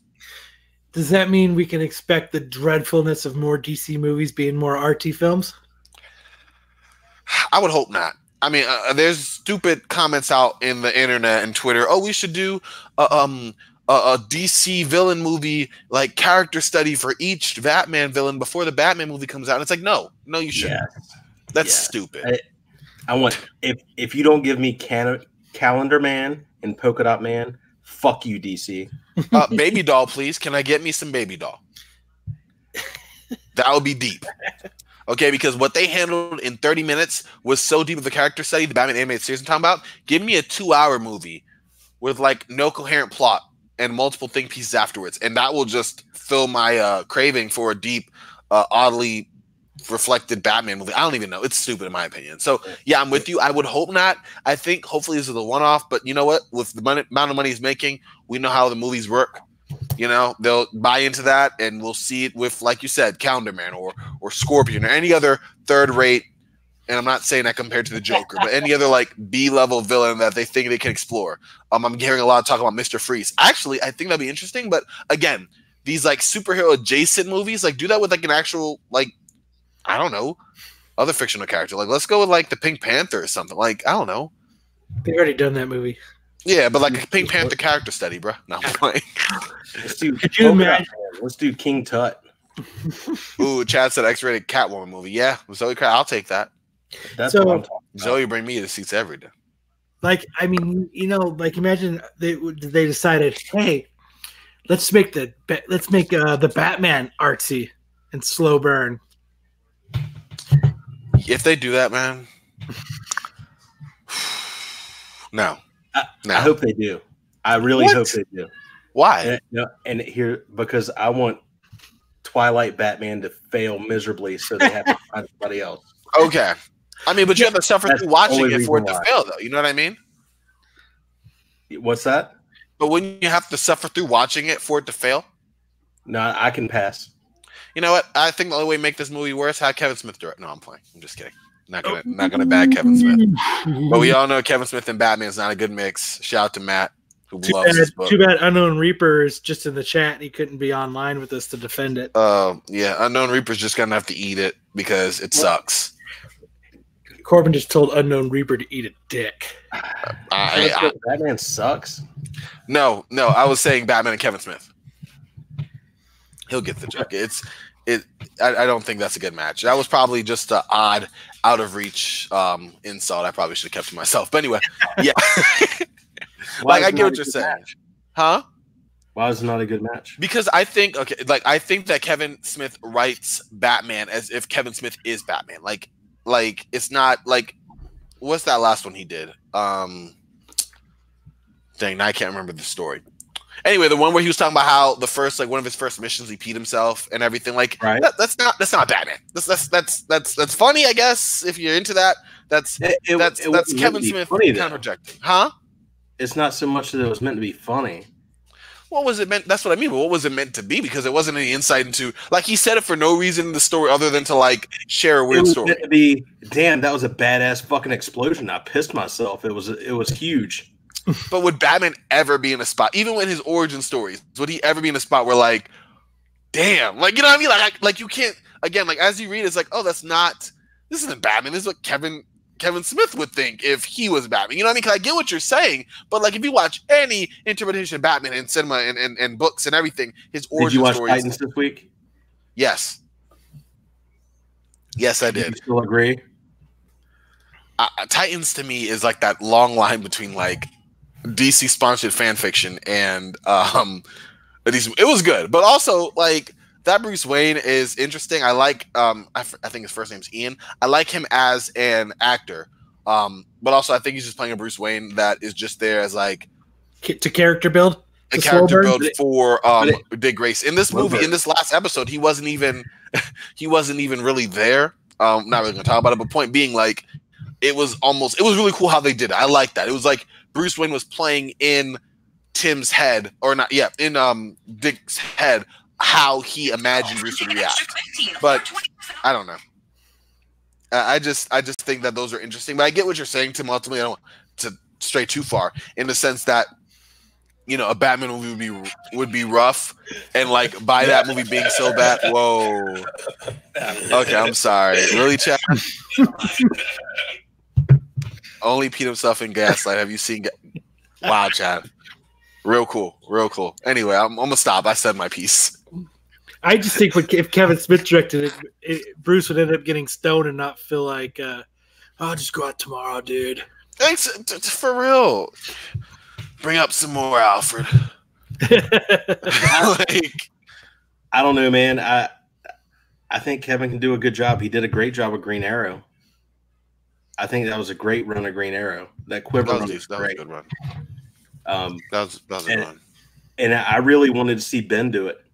Does that mean we can expect the dreadfulness of more DC movies being more arty films? I would hope not. I mean, there's stupid comments out in the internet and Twitter. Oh, we should do a DC villain movie, like character study for each Batman villain before the Batman movie comes out. And it's like, no, you shouldn't. Yeah. That's stupid. I want if you don't give me Calendar Man and Polka Dot Man, fuck you, DC. Baby doll, please. Can I get me some baby doll? That would be deep. Okay, because what they handled in 30 minutes was so deep of a character study, the Batman animated series I'm talking about. Give me a 2-hour movie with like no coherent plot and multiple think pieces afterwards, and that will just fill my craving for a deep, oddly reflected Batman movie. I don't even know. It's stupid in my opinion. So yeah, I'm with you. I would hope not. I think hopefully this is a one-off, but you know what? With the amount of money he's making, we know how the movies work. You know, they'll buy into that, and we'll see it with, like you said, Calendar Man or Scorpion or any other third-rate, and I'm not saying that compared to the Joker, but any other like B-level villain that they think they can explore. I'm hearing a lot of talk about Mr. Freeze. Actually, I think that'd be interesting, but again, these like superhero adjacent movies, like do that with like an actual, like, I don't know, other fictional character. Like let's go with like the Pink Panther or something. Like, I don't know. They've already done that movie. Yeah, but like a Pink Panther character study, bro. No, I'm playing. Could you imagine? Let's do King Tut. Ooh, Chad said X-rated Catwoman movie. Yeah, Zoe, I'll take that. That's what I'm talking about. Zoe, bring me the seats every day. Like, I mean, you know, like imagine they decided, hey, let's make the Batman artsy and slow burn. If they do that, man, no. I hope they do. I really hope they do. Why? And here, because I want Twilight Batman to fail miserably so they have to find somebody else. Okay. I mean, but you have to suffer through watching it for it to fail, though. You know what I mean? What's that? But wouldn't you have to suffer through watching it for it to fail? No, I can pass. You know what? I think the only way to make this movie worse, have Kevin Smith direct. No, I'm playing. I'm just kidding. Not gonna bag Kevin Smith. But we all know Kevin Smith and Batman is not a good mix. Shout out to Matt, who loves this book. Too bad Unknown Reaper is just in the chat and he couldn't be online with us to defend it. Yeah, Unknown Reaper's just gonna have to eat it because it sucks. Corbin just told Unknown Reaper to eat a dick. Batman sucks. No, I was saying Batman and Kevin Smith. He'll get the joke. I don't think that's a good match. That was probably just an odd, out of reach insult. I probably should have kept to myself. But anyway, yeah. Like I get what you're saying, match? Huh? Why is it not a good match? Because I think I think that Kevin Smith writes Batman as if Kevin Smith is Batman. Like it's not like what's that last one he did? Dang, now I can't remember the story. Anyway, the one where he was talking about how the first, like one of his first missions, he peed himself and everything. Like right. That's not Batman. That's funny, I guess, if you're into that. That's Kevin Smith kind of projecting, huh? It's not so much that it was meant to be funny. What was it meant? That's what I mean. But what was it meant to be? Because it wasn't any insight into, like, he said it for no reason in the story other than to like share a weird story. Meant to be, damn, that was a badass fucking explosion. I pissed myself. It was huge. But would Batman ever be in a spot, even with his origin stories, would he ever be in a spot where like, damn, like, you know what I mean? Like you can't, again, like as you read, it's like, oh, this isn't Batman. This is what Kevin Smith would think if he was Batman. You know what I mean? Because I get what you're saying, but like if you watch any interpretation of Batman in cinema and books and everything, his origin stories. Did you watch Titans this week? Yes. Yes, I did. You still agree? Titans to me is like that long line between like DC sponsored fan fiction and it was good, but also like that Bruce Wayne is interesting. I like I think his first name's Ian. I like him as an actor, but also I think he's just playing a Bruce Wayne that is just there as like to character build, a character build for Dick Grayson. In this movie, in this last episode, he wasn't even really there. Not really gonna talk about it, but point being, like, it was really cool how they did it. I like that. It was like Bruce Wayne was playing in Tim's head, or not, yeah, in Dick's head, how he imagined Bruce would react. But I don't know. I just think that those are interesting. But I get what you're saying, Tim. Ultimately, I don't want to stray too far in the sense that, a Batman movie would be rough, and like by that movie being so bad, whoa. Okay, I'm sorry. Really, Chad? Only Pete himself in Gaslight. Have you seen? Wow, Chad. Real cool. Anyway, I'm gonna stop. I said my piece. I just think if Kevin Smith directed it, Bruce would end up getting stoned and not feel like, I'll just go out tomorrow, dude. Thanks for real. Bring up some more, Alfred. I don't know, man. I think Kevin can do a good job. He did a great job with Green Arrow. I think that was a great run of Green Arrow. That quiver run was great. That was a good run. That was a run. And I really wanted to see Ben do it.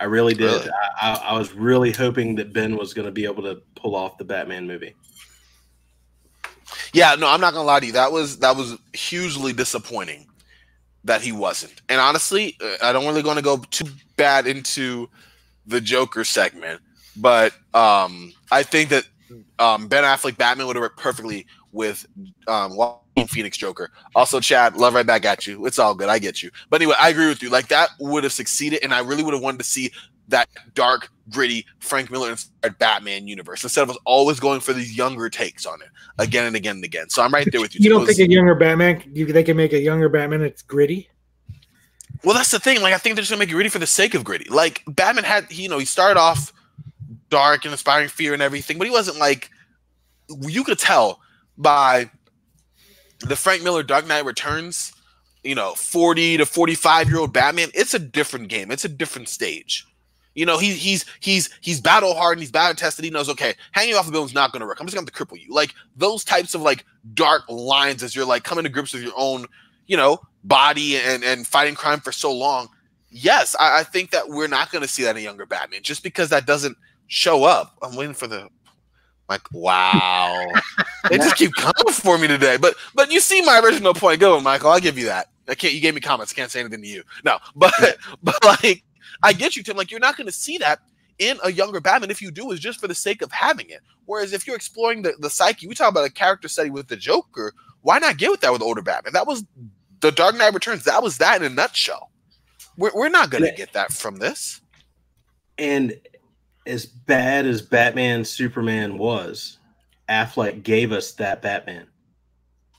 I really did. Really? I was really hoping that Ben was going to be able to pull off the Batman movie. Yeah, no, I'm not gonna lie to you. That was hugely disappointing that he wasn't. And honestly, I don't really want to go too bad into the Joker segment, but I think that Ben Affleck Batman would have worked perfectly with Joaquin Phoenix Joker. Also, Chad, love right back at you. It's all good. I get you. But anyway, I agree with you. Like that would have succeeded, and I really would have wanted to see that dark, gritty, Frank Miller inspired Batman universe instead of us always going for these younger takes on it again and again and again. So I'm right there with you. You don't think a younger Batman? They can make a younger Batman that's gritty? Well, that's the thing. Like, I think they're just gonna make it gritty for the sake of gritty. Like Batman had, he started off dark and inspiring fear and everything, but he wasn't like, you could tell by the Frank Miller Dark Knight Returns, 40 to 45-year-old Batman. It's a different game. It's a different stage. He's battle hardened, he's battle tested. He knows, okay, hanging off a building's not going to work. I'm just going to cripple you. Like those types of like dark lines as you're like coming to grips with your own, body and fighting crime for so long. Yes, I think that we're not going to see that in a younger Batman just because that doesn't show up. I'm waiting for the wow. They just keep coming for me today. But you see my original point. Go, Michael. I'll give you that. You gave me comments. Can't say anything to you. No, but like. I get you, Tim. Like, you're not going to see that in a younger Batman. If you do, it's just for the sake of having it. Whereas if you're exploring the psyche, we talk about a character study with the Joker. Why not get with that with older Batman? That was the Dark Knight Returns. That was that in a nutshell. We're not going to get that from this. And as bad as Batman Superman was, Affleck gave us that Batman.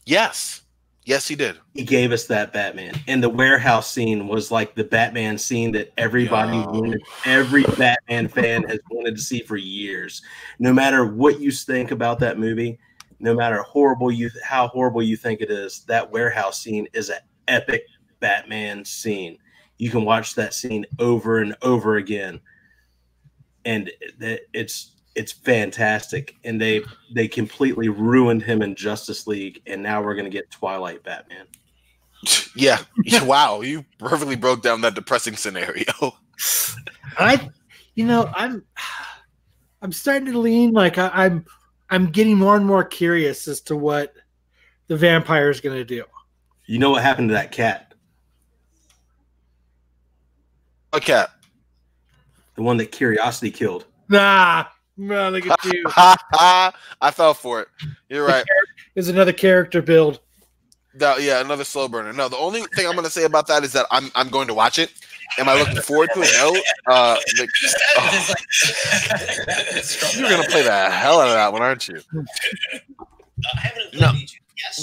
Yes. Yes, he did. He gave us that Batman. And the warehouse scene was like the Batman scene that everybody wanted. Every Batman fan has wanted to see for years. No matter what you think about that movie, no matter how horrible you think it is, that warehouse scene is an epic Batman scene. You can watch that scene over and over again. And it's fantastic, and they completely ruined him in Justice League, and now we're gonna get Twilight Batman. Yeah, wow, you perfectly broke down that depressing scenario. I'm starting to lean like I'm getting more and more curious as to what the vampire is gonna do. You know what happened to that cat? What cat? The one that Curiosity killed. Nah. No, look at you. I fell for it. You're right. There's another character build. Yeah, another slow burner. No, the only thing I'm going to say about that is that I'm going to watch it. Am I looking forward to it? No. You're going to play the hell out of that one, aren't you? No.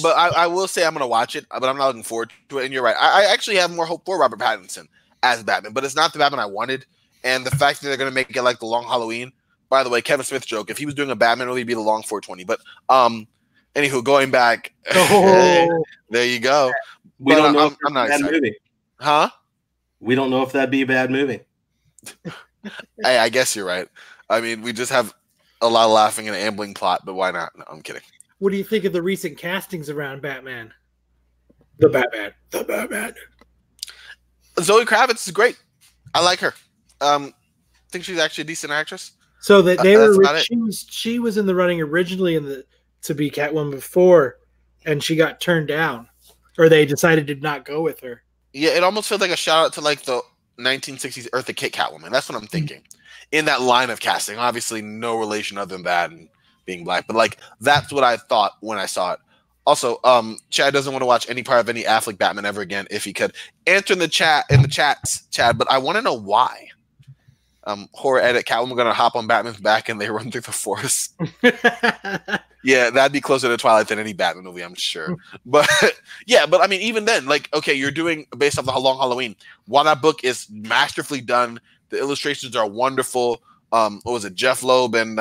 But I will say I'm going to watch it, but I'm not looking forward to it. And you're right. I actually have more hope for Robert Pattinson as Batman, but it's not the Batman I wanted. And the fact that they're going to make it like the Long Halloween. By the way, Kevin Smith joke. If he was doing a Batman movie, it'd be the Long 420. But anywho, going back, hey, there you go. We don't know if I'm not excited. Movie. Huh? We don't know if that'd be a bad movie. Hey, I guess you're right. I mean, we just have a lot of laughing and an ambling plot, but why not? No, I'm kidding. What do you think of the recent castings around Batman? The Batman. Zoe Kravitz is great. I like her. I think she's actually a decent actress. So that she was in the running originally to be Catwoman before, and she got turned down, or they decided to not go with her. Yeah, it almost feels like a shout out to like the 1960s Eartha Kitt Catwoman. That's what I'm thinking. In that line of casting, obviously no relation other than that and being black, but like that's what I thought when I saw it. Also, Chad doesn't want to watch any part of any Affleck Batman ever again if he could. Answer in the chats, Chad, but I want to know why. Horror edit, Catwoman gonna hop on Batman's back and they run through the forest. Yeah, that'd be closer to Twilight than any Batman movie, I'm sure. But yeah, but I mean, even then, like, okay, you're doing based off the Long Halloween. While that book is masterfully done, the illustrations are wonderful. What was it, Jeff Loeb and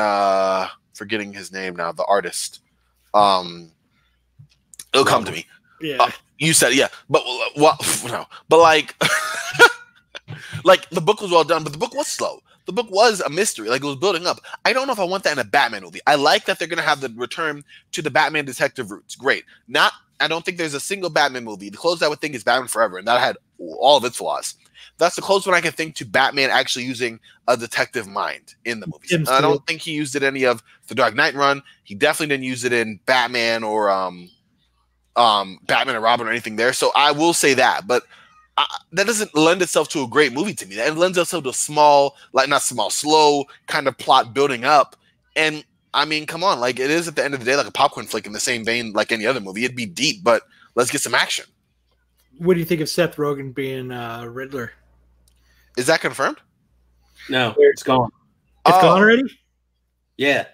forgetting his name now, the artist. It'll come to me. Yeah, you said yeah, but no, but like, like the book was well done, but the book was slow. The book was a mystery, like it was building up. I don't know if I want that in a Batman movie. I like that they're gonna have the return to the Batman detective roots. Great. I don't think there's a single Batman movie. The closest I would think is Batman Forever, and that had all of its flaws. That's the closest one I can think to Batman actually using a detective mind in the movies. I don't think he used it in any of the Dark Knight run. He definitely didn't use it in Batman or Batman and Robin or anything there. So I will say that, but that doesn't lend itself to a great movie to me. That lends itself to a small, like not small, slow kind of plot building up. And I mean, come on, like it is at the end of the day like a popcorn flick in the same vein like any other movie. It'd be deep, but let's get some action. What do you think of Seth Rogen being Riddler? Is that confirmed? No, it's gone. It's gone already? Yeah.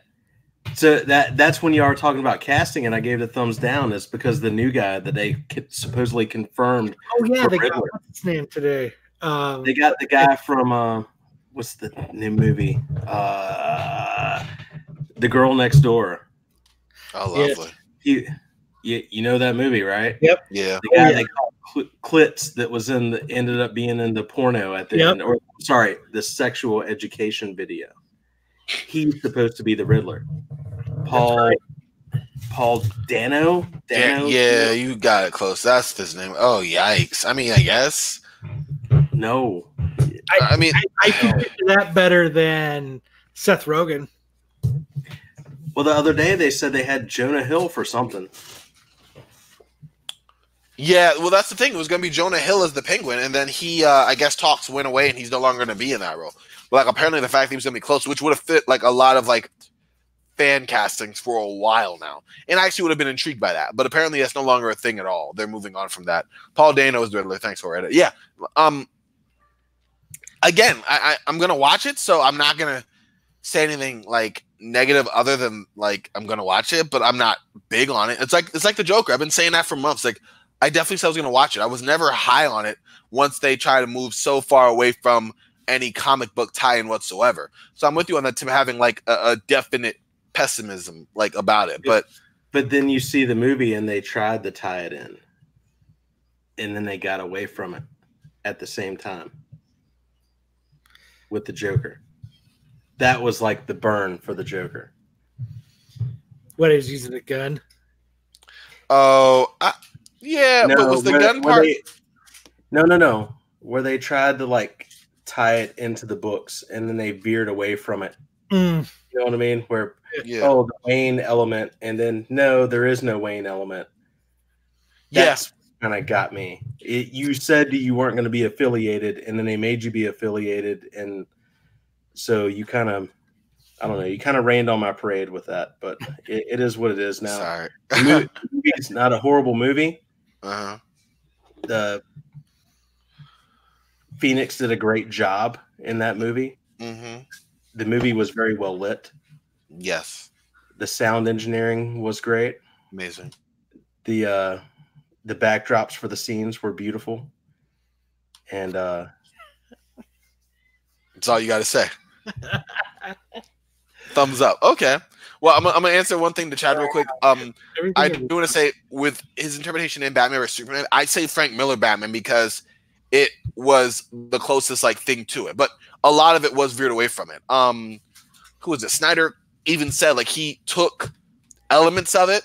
So that's when you are talking about casting, and I gave it a thumbs down. Is because the new guy that they supposedly confirmed. Oh yeah, they got what's his name today. They got the guy from what's the new movie? The Girl Next Door. Oh, lovely. You know that movie, right? Yep. Yeah. The guy they called Klitz that was ended up being in the porno at the end, or sorry, the sexual education video. He's supposed to be the Riddler. Paul Dano? Yeah, you got it close. That's his name. Oh, yikes. I mean, I guess. No. I mean, I think that better than Seth Rogen. Well, the other day they said they had Jonah Hill for something. Yeah, well, that's the thing. It was going to be Jonah Hill as the Penguin, and then he, I guess, talks went away, and he's no longer going to be in that role. But, like, apparently the fact that he was going to be close, which would have fit, like, a lot of, like, fan castings for a while now. And I actually would have been intrigued by that. But apparently that's no longer a thing at all. They're moving on from that. Paul Dano is the Riddler. Thanks for it. Yeah. Again, I'm going to watch it, so I'm not going to say anything, like, negative other than, like, I'm going to watch it, but I'm not big on it. It's like the Joker. I've been saying that for months. Like, I definitely said I was going to watch it. I was never high on it once they try to move so far away from any comic book tie-in whatsoever. So I'm with you on that, Tim, having like a definite pessimism like about it. But then you see the movie and they tried to tie it in, and then they got away from it at the same time with the Joker. That was like the burn for the Joker. What, is using a gun? Oh, yeah, no, but was the gun part? No. Where they tried to like tie it into the books and then they veered away from it. You know what I mean? Where the Wayne element, and then no, there is no Wayne element. That's kind of got me. You said that you weren't going to be affiliated, and then they made you be affiliated, and so you kind of, I don't know, you kind of rained on my parade with that, but it is what it is now. Sorry. The movie is not a horrible movie. Uh-huh. The Phoenix did a great job in that movie. Mm-hmm. The movie was very well lit. Yes. The sound engineering was great. Amazing. The backdrops for the scenes were beautiful. And that's all you got to say. Thumbs up. Okay. Well, I'm gonna answer one thing to Chad real quick. I do want to say with his interpretation in Batman vs Superman, I'd say Frank Miller Batman because it was the closest like thing to it, but a lot of it was veered away from it. Who was it? Snyder even said like he took elements of it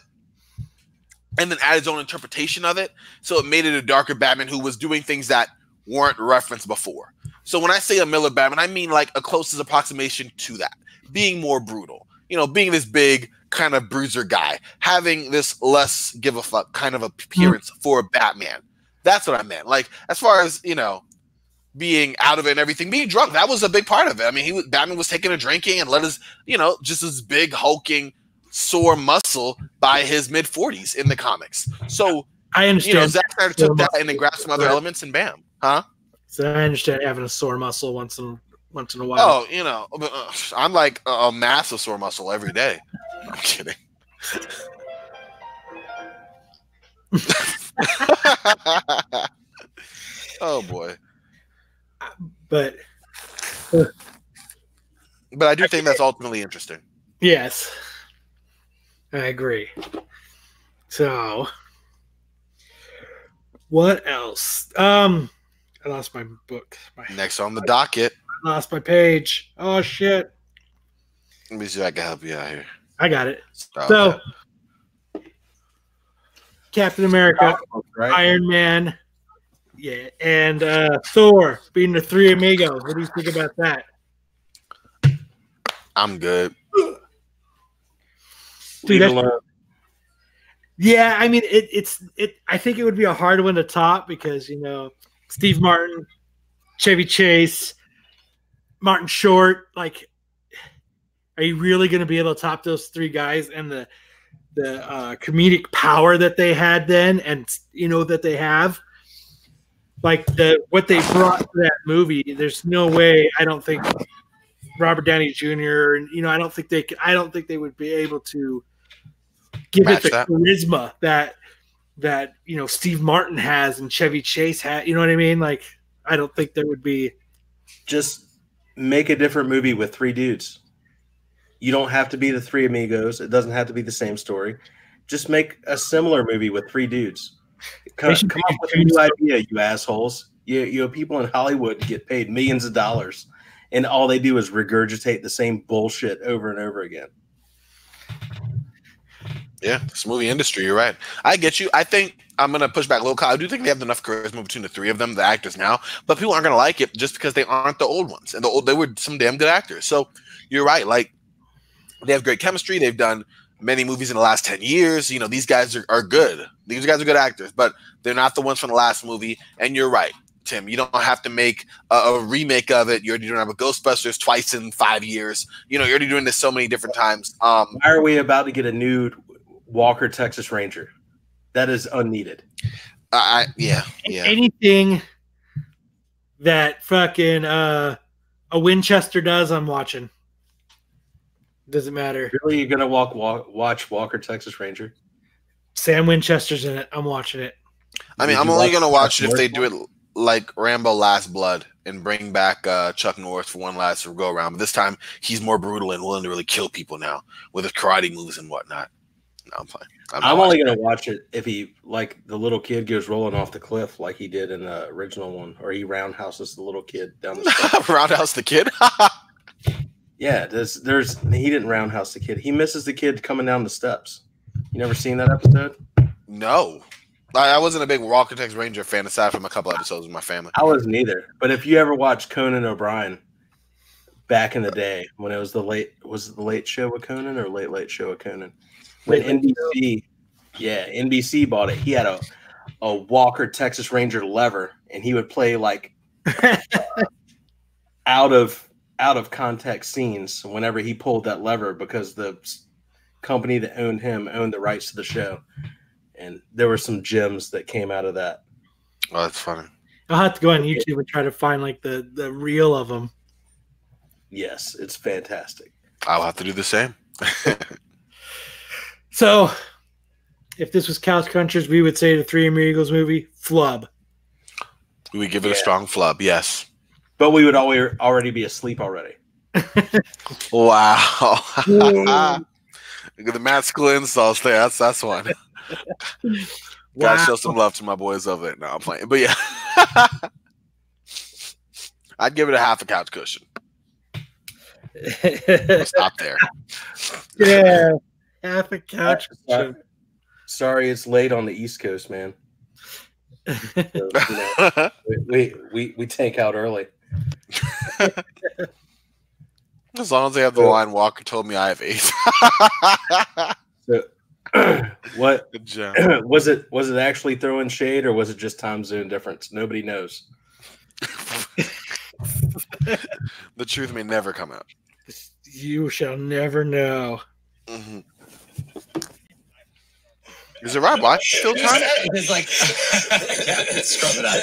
and then added his own interpretation of it, so it made it a darker Batman who was doing things that weren't referenced before. So when I say a Miller Batman, I mean like a closest approximation to that, being more brutal. You know, being this big kind of bruiser guy, having this less give a fuck kind of appearance for Batman. That's what I meant. Like, as far as, you know, being out of it and everything, being drunk, that was a big part of it. I mean, Batman was taking a drinking and let his, you know, just this big hulking sore muscle by his mid-40s in the comics. So I understand. Zack Snyder took that and then grabbed some other elements and bam, huh? So I understand having a sore muscle once in a while. Oh, I'm like a massive sore muscle every day. I'm kidding. Oh boy. But I do think that's ultimately interesting. Yes, I agree. So, what else? I lost my book. Next on the docket. I lost my page. Oh shit! Let me see if I can help you out here. I got it. Okay. So, Captain America, right? Iron Man, yeah, and Thor being the three amigos. What do you think about that? I'm good. Dude, yeah, I mean, it's I think it would be a hard one to top because Steve Martin, Chevy Chase, Martin Short. Like, are you really going to be able to top those three guys and the comedic power that they had then, and that they have? Like what they brought to that movie. There's no way. I don't think Robert Downey Jr. and I don't think they would be able to give it the charisma that Steve Martin has and Chevy Chase had. You know what I mean? Like, I don't think there would be. Just make a different movie with three dudes. You don't have to be the three amigos. It doesn't have to be the same story. Just make a similar movie with three dudes. Come up with a new idea, you assholes. You people in Hollywood get paid millions of dollars, and all they do is regurgitate the same bullshit over and over again. Yeah, this movie industry, you're right. I get you. I think I'm going to push back a little. I do think they have enough charisma between the three of them, the actors now, but people aren't going to like it just because they aren't the old ones. And they were some damn good actors. So you're right. Like, they have great chemistry. They've done many movies in the last 10 years. These guys are good. These guys are good actors, but they're not the ones from the last movie. And you're right, Tim. You don't have to make a remake of it. You're already doing a Ghostbusters twice in 5 years. You're already doing this so many different times. Why are we about to get a new Walker Texas Ranger? That is unneeded. Yeah. Anything that fucking a Winchester does, I'm watching. Doesn't matter. Really, you're gonna watch Walker Texas Ranger? Sam Winchester's in it. I'm watching it. I mean, I'm only gonna watch it if they do it like Rambo: Last Blood and bring back Chuck Norris for one last go around. But this time, he's more brutal and willing to really kill people now with his karate moves and whatnot. No, I'm fine. I'm only gonna watch it if he, like, the little kid goes rolling off the cliff like he did in the original one, or he roundhouses the little kid down the steps. Roundhouse the kid. Yeah, he didn't roundhouse the kid. He misses the kid coming down the steps. You never seen that episode? No. I wasn't a big Walker Texas Ranger fan aside from a couple episodes with my family. I wasn't either. But if you ever watched Conan O'Brien back in the day, when it was the late show with Conan or late show with Conan? When NBC bought it, he had a Walker Texas Ranger lever, and he would play like out of context scenes whenever he pulled that lever, because the company that owned him owned the rights to the show, and there were some gems that came out of that. Oh, that's funny. I'll have to go on YouTube and try to find like the reel of them. Yes, it's fantastic. I'll have to do the same. So, if this was Couch Crunchers, we would say the Three Amigos movie, flub. We would give it a strong flub, yes. But we would already be asleep already. Wow. Look at the Matt School insults there. That's one. Gotta show some love to my boys over there. No, I'm playing. But yeah. I'd give it a half a couch cushion. We'll stop there. Yeah. Half a couch cushion. Sorry, it's late on the East Coast, man. So, we tank out early. As long as they have the line, Walker told me I have 8. So, what Good job. was it actually throwing shade, or was it just time zone difference? Nobody knows. The truth may never come out. You shall never know. Mm-hmm. Is it Rob Liefeld time? It's like, scrub it out.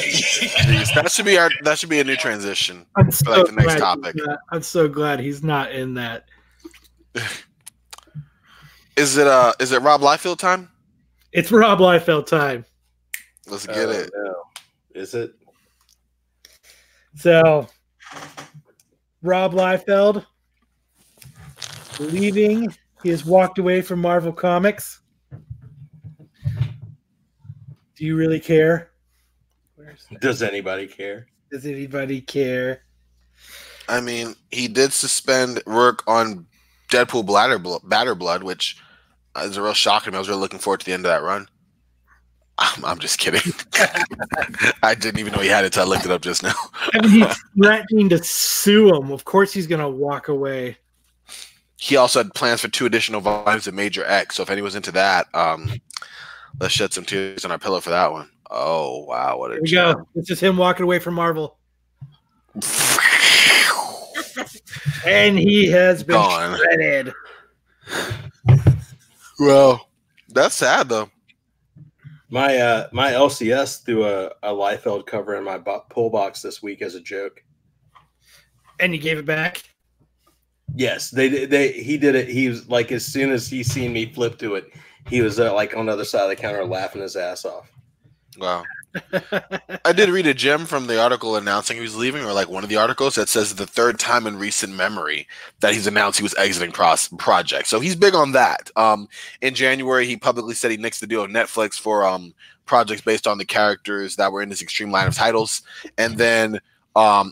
Jeez, that should be a new transition I'm for like the next glad topic. I'm so glad he's not in that. Is it Rob Liefeld time? It's Rob Liefeld time. Let's get it. No. Is it? So, Rob Liefeld leaving. He has walked away from Marvel Comics. Do you really care? Does anybody care? Does anybody care? I mean, he did suspend work on Deadpool Batter Blood, which is a real shock to me. I was really looking forward to the end of that run. I'm just kidding. I didn't even know he had it until I looked it up just now. I mean, he's threatening to sue him. Of course he's going to walk away. He also had plans for 2 additional volumes of Major X, so if anyone's into that, let's shed some tears on our pillow for that one. Oh, wow. What a Here we go. It's just him walking away from Marvel. And he has been shredded. Well, that's sad, though. My LCS threw a Liefeld cover in my pull box this week as a joke. And you gave it back? Yes, he did it. He was like, as soon as he seen me flip to it, he was like on the other side of the counter laughing his ass off. Wow. I did read a gem from the article announcing he was leaving, or like one of the articles that says the 3rd time in recent memory that he's announced he was exiting project. So he's big on that. In January, he publicly said he nixed the deal with Netflix for projects based on the characters that were in his Extreme line of titles. And then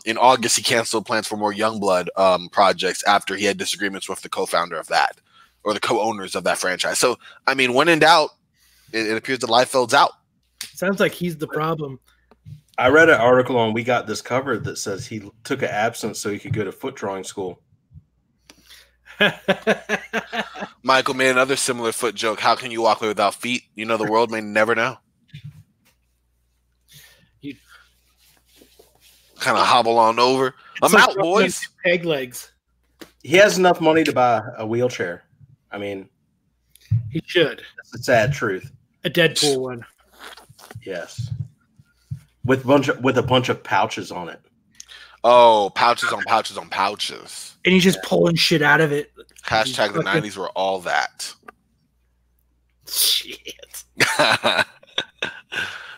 in August, he canceled plans for more Youngblood projects after he had disagreements with the co-founder of that, or the co-owners of that franchise. So, I mean, when in doubt, it appears that Liefeld's out. Sounds like he's the problem. I read an article on We Got This Covered that says he took an absence so he could go to foot drawing school. Michael made another similar foot joke. How can you walk away without feet? You know, the world may never know. Kind of hobble on over. I'm out, boys. Peg legs. He has enough money to buy a wheelchair. I mean, he should. That's the sad truth. A Deadpool one. Yes. With a bunch of pouches on it. Oh, pouches on pouches on pouches. And he's just pulling shit out of it. Hashtag the 90s were all that. Shit.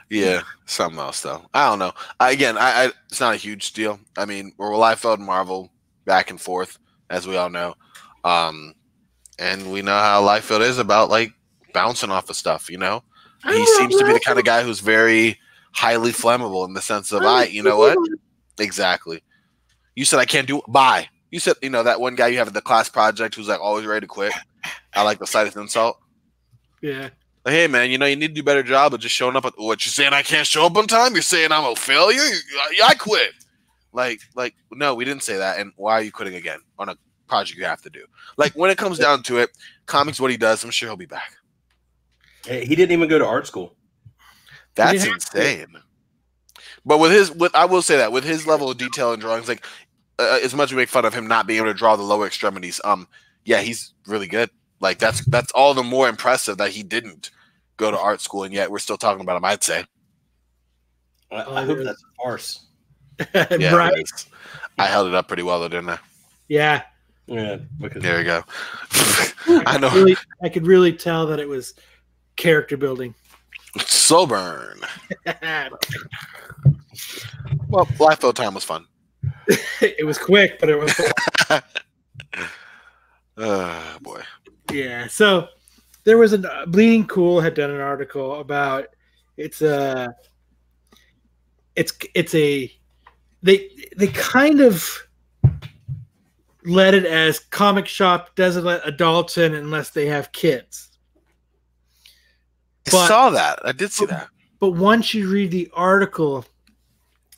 Yeah, something else though. I don't know. I it's not a huge deal. I mean, we're Liefeld and Marvel back and forth, as we all know. And we know how Liefeld is about like bouncing off of stuff, you know? He seems to be the kind of guy who's very highly flammable in the sense of, you know what? Exactly. You said I can't do bye. You said, you know, that one guy you have at the class project who's like always ready to quit. I like the slightest insult. Yeah. Like, hey man, you know, you need to do a better job of just showing up. What, you're saying I can't show up on time? You're saying I'm a failure? I quit. Like, no, we didn't say that. And why are you quitting again on a project you have to do? Like, when it comes down to it, comics what he does, I'm sure he'll be back. He didn't even go to art school. That's insane. But I will say that with his level of detail and drawings, like as much as we make fun of him not being able to draw the lower extremities, yeah, he's really good. Like that's all the more impressive that he didn't go to art school, and yet we're still talking about him. I'd say. I hope that's a farce. Yeah, right. I held it up pretty well though, didn't I? Yeah. Yeah. There we go. I know. I could really tell that it was character building. Slow burn. Well, Liefeld time was fun. It was quick, but it was fun. Boy. Yeah. So there was a Bleeding Cool had done an article about they kind of let it as comic shop doesn't let adults in unless they have kids. I saw that. I did see that. But once you read the article,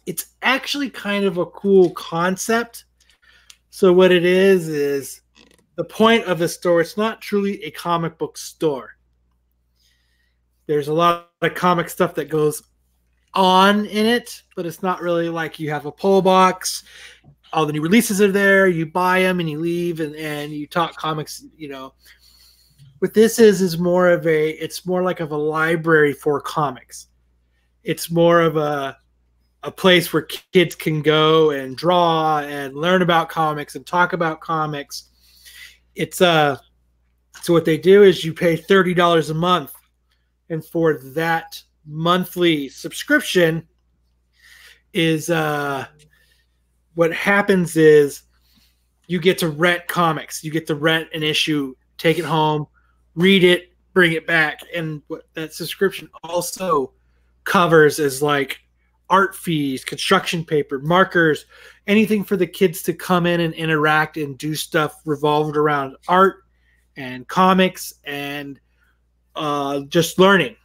it's actually kind of a cool concept. So what it is the point of the store, it's not truly a comic book store. There's a lot of comic stuff that goes on in it, but it's not really like you have a pull box. All the new releases are there. You buy them and you leave and you talk comics, you know. what this is more of it's more like of a library for comics. It's more of a place where kids can go and draw and learn about comics and talk about comics. It's so what they do is you pay $30 a month, and for that monthly subscription is what happens is you get to rent comics. You get to rent an issue, take it home, read it, bring it back. And what that subscription also covers is like art fees, construction paper, markers, anything for the kids to come in and interact and do stuff revolved around art and comics and just learning.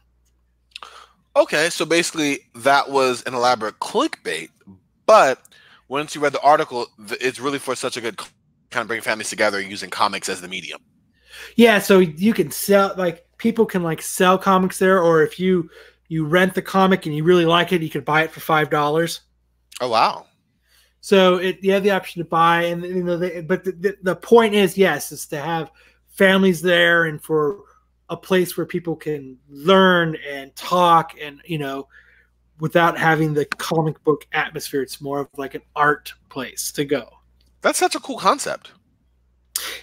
Okay, so basically that was an elaborate clickbait, but once you read the article, it's really for such a good kind of bring families together using comics as the medium. Yeah, so you can sell, like people can like sell comics there, or if you rent the comic and you really like it, you can buy it for $5. Oh wow! So you have the option to buy, and you know, but the point is, yes, is to have families there and for a place where people can learn and talk, and you know, without having the comic book atmosphere. It's more of like an art place to go. That's such a cool concept.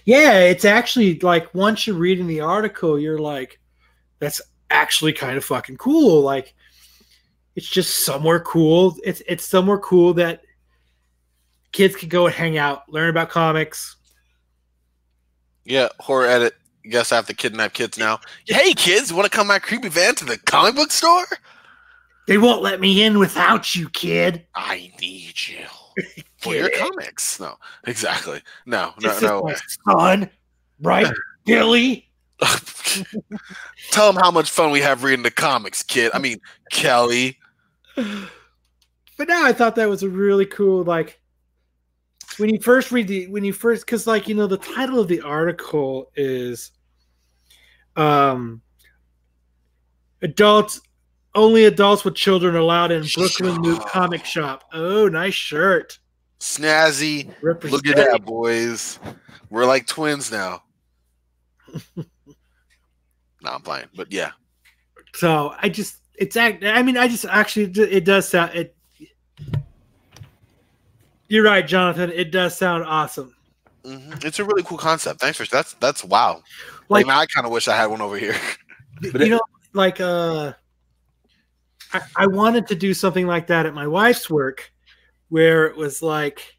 Yeah, it's actually like once you're reading the article, you're like, that's actually kind of fucking cool. Like, it's just somewhere cool. It's somewhere cool that kids can go and hang out, learn about comics. Yeah, horror edit. Guess I have to kidnap kids now. Hey kids, want to come my creepy van to the comic book store? They won't let me in without you, kid. I need you for your comics. No, exactly. No this way. Is my son, right, Billy? Tell them how much fun we have reading the comics, kid. I mean, Kelly. But now I thought that was a really cool, like, when you first, because like, you know, the title of the article is only adults with children allowed in Brooklyn New Comic Shop. Oh, nice shirt. Snazzy. Look at that, boys. We're like twins now. No, I'm playing, but yeah. So it does sound. You're right, Jonathan. It does sound awesome. Mm-hmm. It's a really cool concept. Thanks for that's wow. Like, I kind of wish I had one over here. But I wanted to do something like that at my wife's work, where it was like,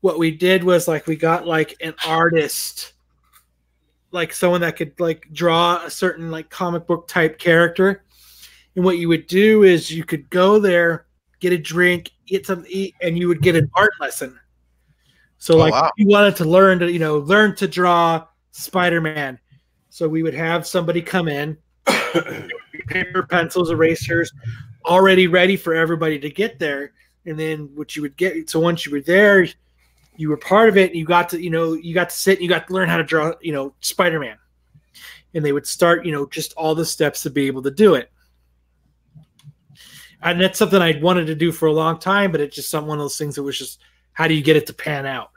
what we did was like we got like an artist, like someone that could like draw a certain like comic book type character, and what you would do is you could go there, get a drink, get something to eat, and you would get an art lesson. So if you wanted to learn to draw Spider-Man, so we would have somebody come in, paper, pencils, erasers, already ready for everybody to get there. And then what you would get, so once you were there, you were part of it, and you got to sit, and you got to learn how to draw, Spider-Man. And they would start, just all the steps to be able to do it. And that's something I'd wanted to do for a long time, but it's just one of those things that was just, how do you get it to pan out?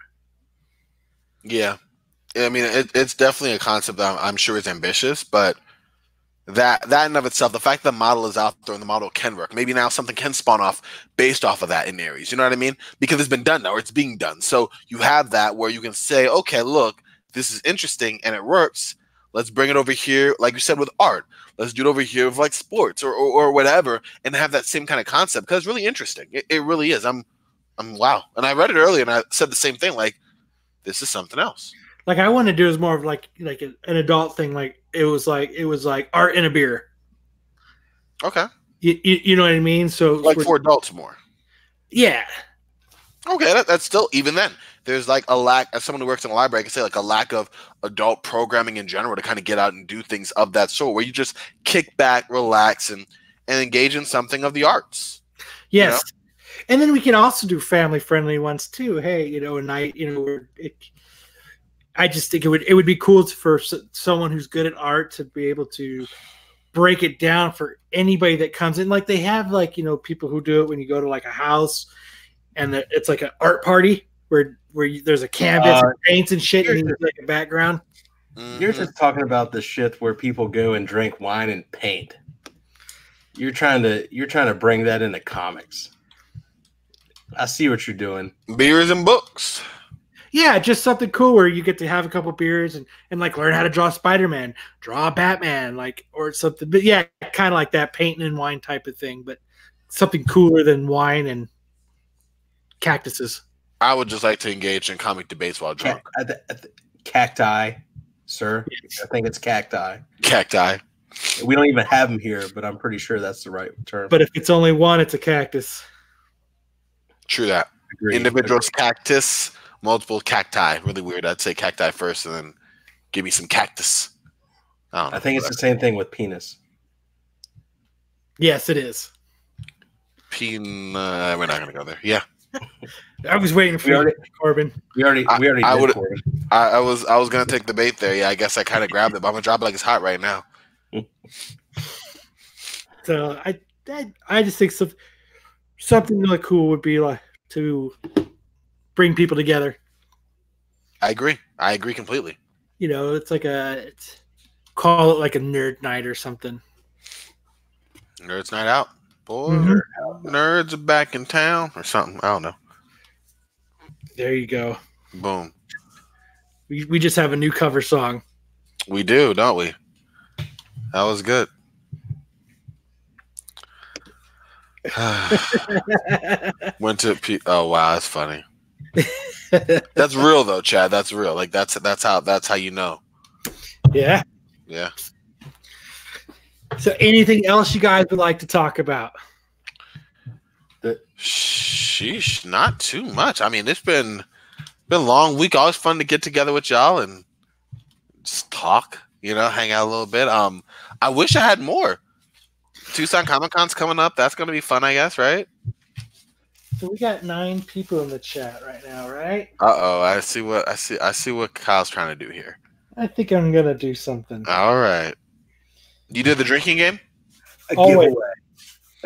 Yeah. I mean, it's definitely a concept that I'm sure is ambitious, but that in and of itself, the fact that the model is out there and the model can work, maybe now something can spawn off based off of that in Aries. You know what I mean? Because it's been done now, or it's being done. So you have that where you can say, okay, look, this is interesting and it works. Let's bring it over here, like you said, with art. Let's do it over here with like sports or whatever, and have that same kind of concept, because it's really interesting. It really is. I'm wow. And I read it earlier and I said the same thing. Like, this is something else. Like, I want to do is more of like an adult thing. Like it was like art and a beer. Okay. You know what I mean? So like for adults more. Yeah. Okay, that's still, even then, there's like a lack, as someone who works in a library, I can say like a lack of adult programming in general to kind of get out and do things of that sort, where you just kick back, relax, and engage in something of the arts. Yes. You know? And then we can also do family-friendly ones too. Hey, a night, I just think it would be cool for someone who's good at art to be able to break it down for anybody that comes in. Like they have people who do it when you go to like a house, and it's like an art party where there's a canvas and paints and shit, and you like a background. You're just talking about the shit where people go and drink wine and paint. You're trying to bring that into comics. I see what you're doing. Beers and books. Yeah, just something cool where you get to have a couple beers and like learn how to draw Spider-Man, draw Batman, like, or something. But yeah, kind of like that painting and wine type of thing, but something cooler than wine and cactuses. I would just like to engage in comic debates while drunk. Cacti, sir. Yes. I think it's cacti. Cacti. We don't even have them here, but I'm pretty sure that's the right term. But if it's only one, it's a cactus. True that. Agreed. Individuals, cactus, multiple cacti. Really weird. I'd say cacti first and then give me some cactus. I think it's the same thing with penis. Yes, it is. We're not going to go there. Yeah. I was waiting for you, Corbin. We already did, Corbin. I was going to take the bait there. Yeah, I guess I kind of grabbed it, but I'm going to drop it like it's hot right now. So I just think something really cool would be like to bring people together. I agree completely. You know, it's like call it like a nerd night or something. Nerds night out. Boy, nerds are back in town or something. I don't know. There you go. Boom. We just have a new cover song. We do, don't we? That was good. Oh wow, that's funny. That's real though, Chad. That's real. Like that's how you know. Yeah. Yeah. So anything else you guys would like to talk about? Sheesh, not too much. I mean, it's been a long week. Always fun to get together with y'all and just talk, hang out a little bit. I wish I had more. Tucson Comic-Con's coming up. That's going to be fun, I guess, right? So we got 9 people in the chat right now, right? Uh-oh, I see what Kyle's trying to do here. I think I'm going to do something. All right. You did the drinking game? A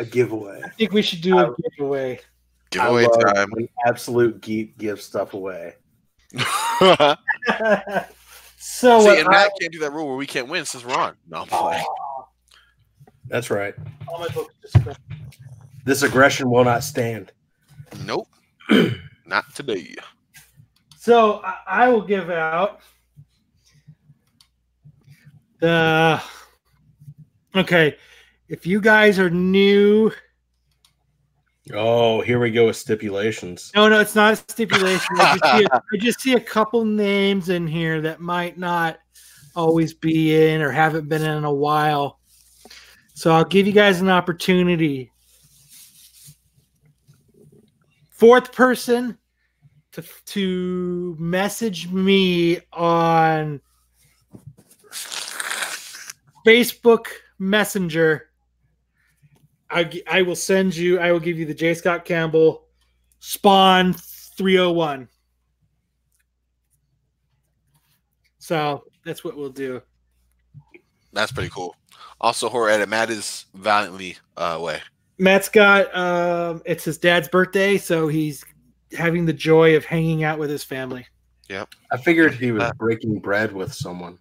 giveaway. I think we should do a giveaway. Giveaway time. When Absolute Geek gives stuff away. So see, and Matt can't do that rule where we can't win since we're on. No, I'm playing. That's right. All my books just this aggression will not stand. Nope. Not today. So I will give out the. Okay, if you guys are new. Oh, here we go with stipulations. No, it's not a stipulation. I just see a couple names in here that might not always be in or haven't been in a while. So I'll give you guys an opportunity. 4th person to message me on Facebook Messenger. I will give you the J. Scott Campbell Spawn 301. So that's what we'll do. That's pretty cool. Also, horror edit. Matt is valiantly away. Matt's got it's his dad's birthday, so he's having the joy of hanging out with his family. Yep. I figured he was breaking bread with someone.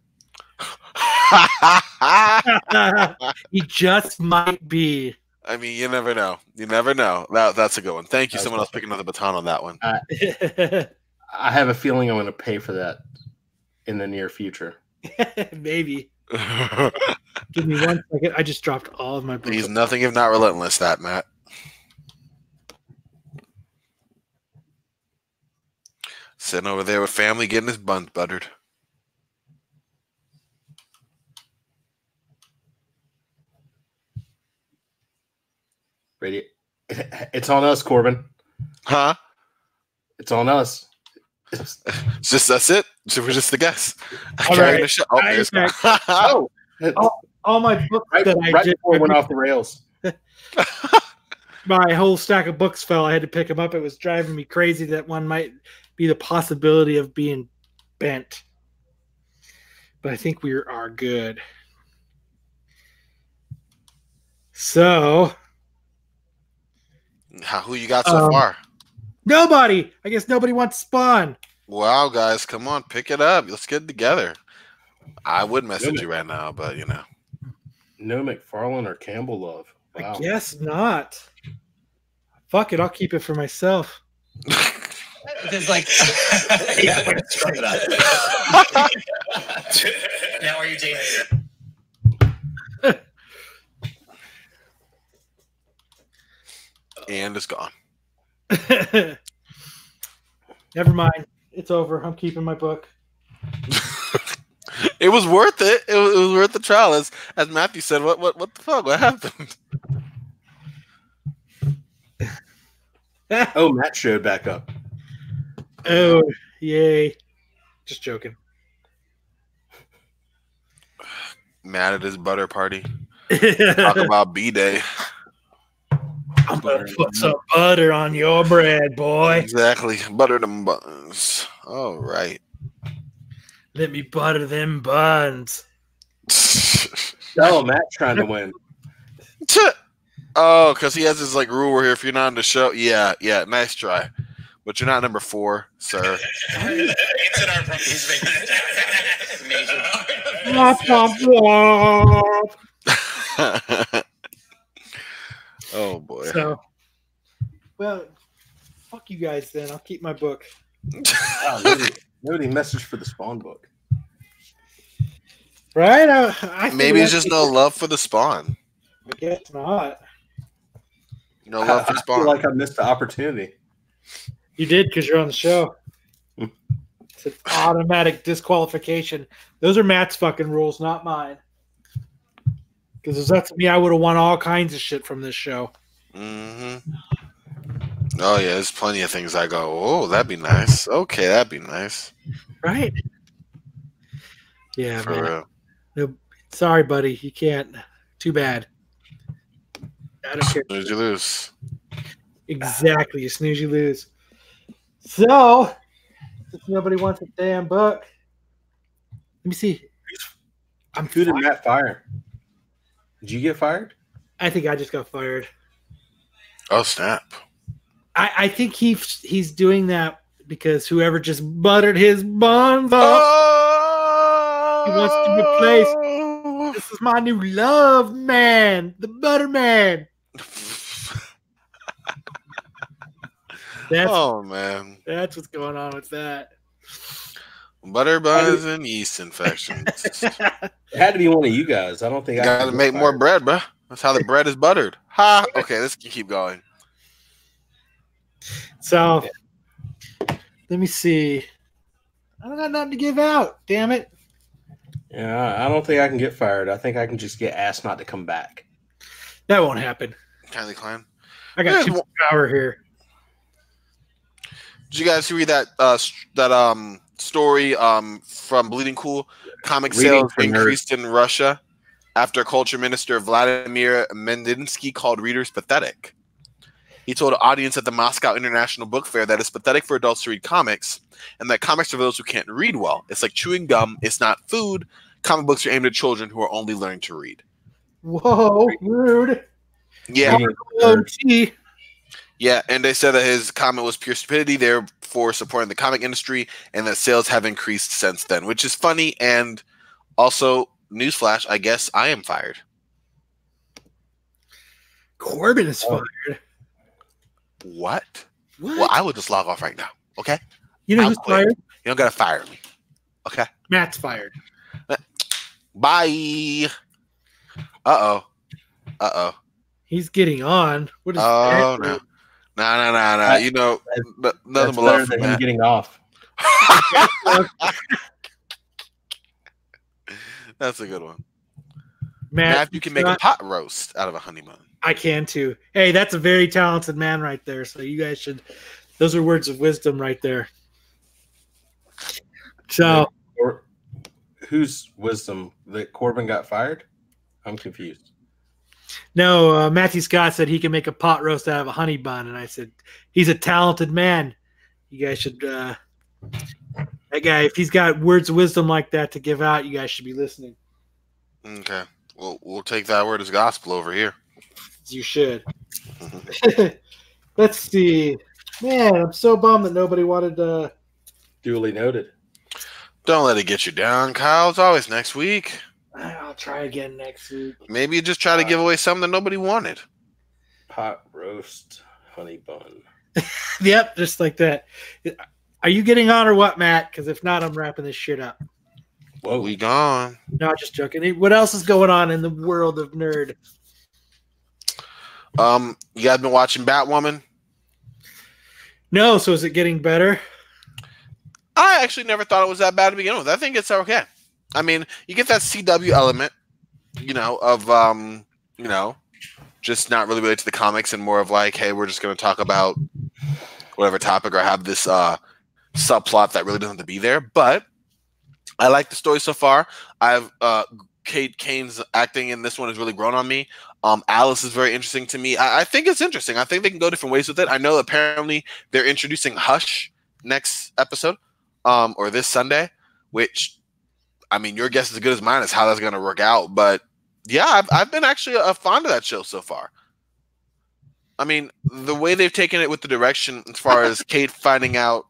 He just might be. I mean, you never know. You never know. That's a good one. Thank you. Someone else picking up the baton on that one. I have a feeling I'm going to pay for that in the near future. Maybe. Give me 1 second. I just dropped all of my books. He's nothing if not relentless, that Matt. Sitting over there with family getting his buns buttered. Ready? It's on us, Corbin. Huh? It's on us. That's it. So we're just the guests. Right. The show. All my books right before it went off the rails. My whole stack of books fell. I had to pick them up. It was driving me crazy that one might be the possibility of being bent. But I think we are good. So, who you got so far? Nobody. I guess nobody wants Spawn. Wow, guys, come on, pick it up. Let's get it together. I would message you right now, but you know. No McFarlane or Campbell love. Wow. I guess not. Fuck it, I'll keep it for myself. There's like, yeah, scrub it up. Now are you dating? And it's gone. Never mind. It's over. I'm keeping my book. It was worth it. It was worth the trial. As Matthew said, what the fuck? What happened? Oh, Matt showed back up. Oh, yay. Just joking. Mad at his butter party. Talk about B-Day. I'm going to put some butter on your bread, boy. Exactly. Butter them buns. All right. Let me butter them buns. Oh, Matt's trying to win. Oh, because he has his like rule where if you're not on the show, yeah, nice try. But you're not number 4, sir. It's in our major part. Oh boy. So, well, fuck you guys then. I'll keep my book. Wow, nobody messaged for the Spawn book. Right? I Maybe it's just no love for the Spawn. I guess not. No love for I Spawn. feel like I missed the opportunity. You did because you're on the show. It's an automatic disqualification. Those are Matt's fucking rules, not mine. Because if that's me, I would have won all kinds of shit from this show. Mm-hmm. Oh yeah, there's plenty of things I go, oh, that'd be nice. Okay, that'd be nice. Right? Yeah, For man. real. No, sorry, buddy. You can't. Too bad. I don't care. Snooze, you lose. Exactly. You snooze, you lose. So, if nobody wants a damn book, let me see. Who did Matt fire? Did you get fired? I think I just got fired. Oh snap! I think he's doing that because whoever just buttered his buns off, he wants to replace. This is my new love man, the butter man. Oh man, that's what's going on with that. Butter buns and yeast infections. It had to be one of you guys. I don't think You I gotta make more bread, bro. That's how the bread is buttered. Ha! Okay, let's keep going. So, let me see. I don't got nothing to give out. Damn it. Yeah, I don't think I can get fired. I think I can just get asked not to come back. That won't happen. Kindly climb. I got 2 power here. Did you guys read that story from Bleeding Cool? Comic sales increased in Russia after culture minister Vladimir Mendinsky called readers pathetic. He told an audience at the Moscow International Book Fair that it's pathetic for adults to read comics and that comics are for those who can't read well. It's like chewing gum. It's not food. Comic books are aimed at children who are only learning to read. Whoa, rude. Yeah. OT. Yeah, and they said that his comment was pure stupidity, therefore supporting the comic industry, and that sales have increased since then, which is funny. And also, newsflash, I guess I am fired. Corbin is fired. What? What? Well, I will just log off right now, okay? You know I'll who's quit. fired? You don't got to fire me, okay? Matt's fired. Bye. Uh-oh. He's getting on. What is Oh, that? no. Nah. You know, nothing but love for him Matt. getting off. That's a good one. Matt, you can make a pot roast out of a honey bun. I can too. Hey, that's a very talented man right there. So you guys should. Those are words of wisdom right there. So, whose wisdom? That Corbin got fired? I'm confused. no, Matthew Scott said he can make a pot roast out of a honey bun, and I said he's a talented man. You guys should. That guy, if he's got words of wisdom like that to give out, you guys should be listening. Okay. Well, we'll take that word as gospel over here. You should. Let's see. Man, I'm so bummed that nobody wanted to. Duly noted. Don't let it get you down, Kyle. It's always next week. I'll try again next week. Maybe you just try to give away something nobody wanted. Pot roast honey bun. Yep, just like that. Are you getting on or what, Matt? Because if not, I'm wrapping this shit up. Whoa, we gone. No, just joking. What else is going on in the world of nerd? You guys been watching Batwoman? No, so is it getting better? I actually never thought it was that bad to begin with. I think it's okay. I mean, you get that CW element, of just not really related to the comics and more of like, hey, we're just going to talk about whatever topic or have this subplot that really doesn't have to be there. But I like the story so far. I've Kate Kane's acting in this one has really grown on me. Alice is very interesting to me. I think it's interesting. I think they can go different ways with it. I know apparently they're introducing Hush next episode, or this Sunday, which, I mean, your guess is as good as mine as how that's going to work out. But yeah, I've been actually fond of that show so far. I mean, the way they've taken it with the direction as far as Kate finding out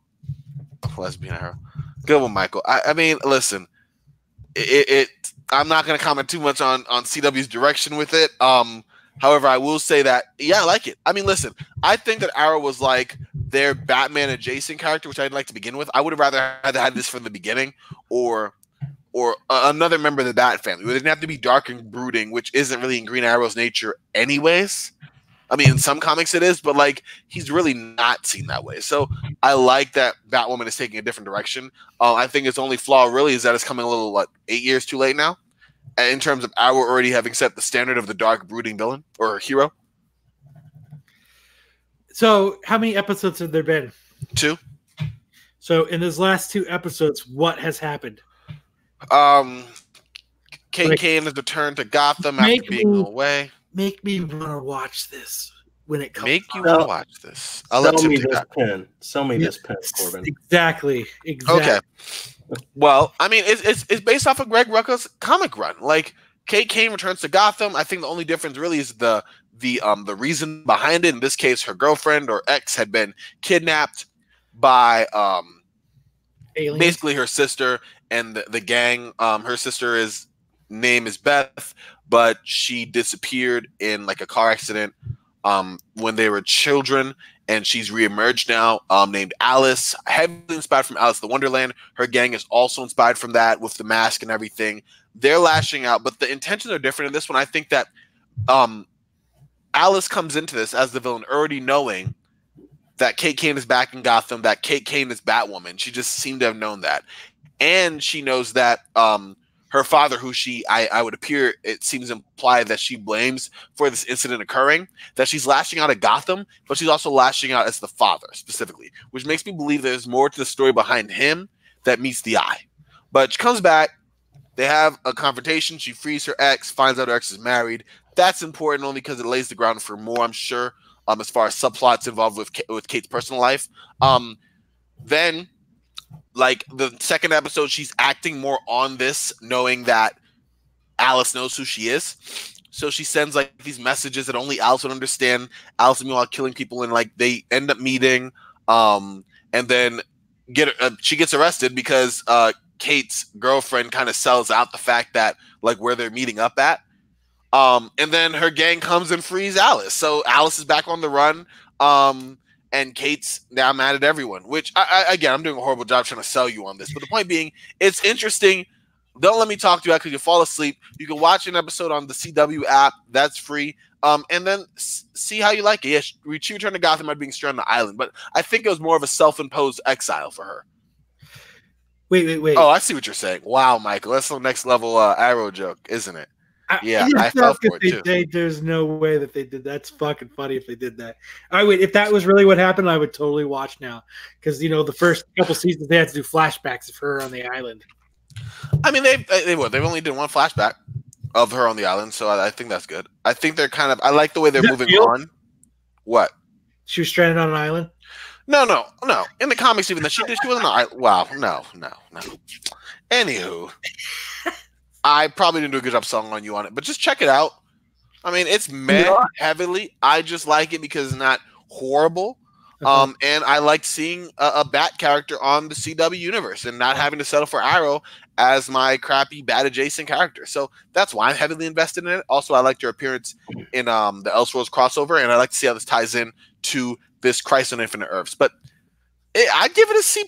lesbian her. Good one, Michael. I mean, listen, I'm not going to comment too much on CW's direction with it. However, I will say that, yeah, I like it. I mean, listen, I think that Arrow was like their Batman adjacent character, which I'd like to begin with. I would have rather had this from the beginning, or another member of the Bat family. It didn't have to be dark and brooding, which isn't really in Green Arrow's nature anyways. I mean, in some comics it is, but like he's really not seen that way. So I like that Batwoman is taking a different direction. I think its only flaw really is that it's coming a little 8 years too late now, in terms of Arrow already having set the standard of the dark brooding villain or hero. So how many episodes have there been? 2. So in those last 2 episodes, what has happened? Kate Kane has returned to Gotham after being away. Make me want to watch this when it comes. Make you want to watch this. I'll let Sell me this pen. Sell me this pen, Corbin. Exactly. Okay. Well, I mean, it's based off of Greg Rucka's comic run. Like, Kate Kane returns to Gotham. I think the only difference really is the reason behind it. In this case, her girlfriend or ex had been kidnapped by aliens. Basically her sister and the gang. Her sister's name is Beth, but she disappeared in like a car accident when they were children, and she's reemerged now, named Alice, heavily inspired from Alice in Wonderland. Her gang is also inspired from that with the mask and everything. They're lashing out, but the intentions are different in this one. I think that Alice comes into this as the villain already knowing that Kate Kane is back in Gotham, that Kate Kane is Batwoman. She just seemed to have known that. And she knows that her father, who I would appear, it seems implied that she blames for this incident occurring, that she's lashing out at Gotham, but she's also lashing out as the father specifically, which makes me believe there's more to the story behind him that meets the eye. But she comes back, they have a confrontation, she frees her ex, finds out her ex is married. That's important only because it lays the ground for more, I'm sure, as far as subplots involved with Kate's personal life. Then, like the second episode, she's acting more on this, knowing that Alice knows who she is. So she sends like these messages that only Alice would understand. Alice, meanwhile, killing people, and like they end up meeting, and then she gets arrested because Kate's girlfriend kind of sells out the fact that like where they're meeting up at. And then her gang comes and frees Alice. So Alice is back on the run. And Kate's now mad at everyone, which again, I'm doing a horrible job trying to sell you on this. But the point being, it's interesting. Don't let me talk to you because you fall asleep. You can watch an episode on the CW app. That's free. And then see how you like it. Yes, she returned to Gotham by being stranded on the island. But I think it was more of a self-imposed exile for her. Wait. Oh, I see what you're saying. Wow, Michael. That's the next level Arrow joke, isn't it? I fell for it too. There's no way that they did that. That's fucking funny if they did that. All right, wait, if that was really what happened, I would totally watch now. Because, the first couple seasons, they had to do flashbacks of her on the island. I mean, they've only did one flashback of her on the island, so I think that's good. I think they're I like the way they're moving on. What? She was stranded on an island? No. In the comics, even that she wasn't on an island. Wow, no. Anywho. I probably didn't do a good job selling on you on it, but just check it out. I mean, it's heavily. I just like it because it's not horrible. And I liked seeing a Bat character on the CW universe and not having to settle for Arrow as my crappy Bat adjacent character. So that's why I'm heavily invested in it. Also, I liked your appearance in the Elseworlds crossover, and I like to see how this ties in to this Crisis on Infinite Earths. But I'd give it a C+.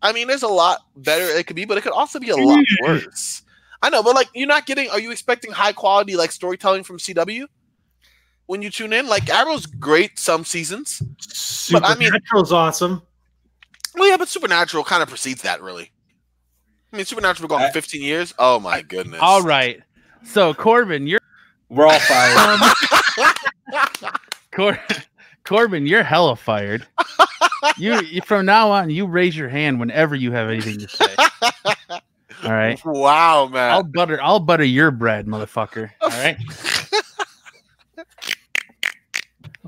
I mean, there's a lot better it could be, but it could also be a lot worse. I know, but like, you're not getting. Are you expecting high quality like storytelling from CW when you tune in? Like, Arrow's great some seasons, but I mean, Supernatural's awesome. Well, yeah, but Supernatural kind of precedes that, really. I mean, Supernatural going 15 years. Oh my goodness! All right, so Corbin, we're all fired. Corbin, you're hella fired. You from now on, you raise your hand whenever you have anything to say. All right. Wow, man. I'll butter your bread, motherfucker. All right.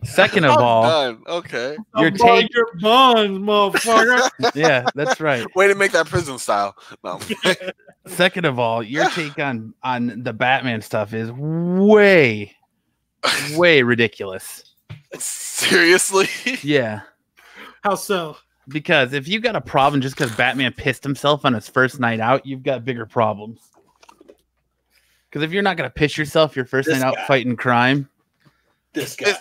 Second of all, done. Okay. Your buns, motherfucker. Yeah, that's right. Way to make that prison style. No. Second of all, your take on the Batman stuff is way ridiculous. Seriously? Yeah. How so? Because if you got a problem just because Batman pissed himself on his first night out, you've got bigger problems. Because if you're not going to piss yourself your first night out fighting crime. This guy.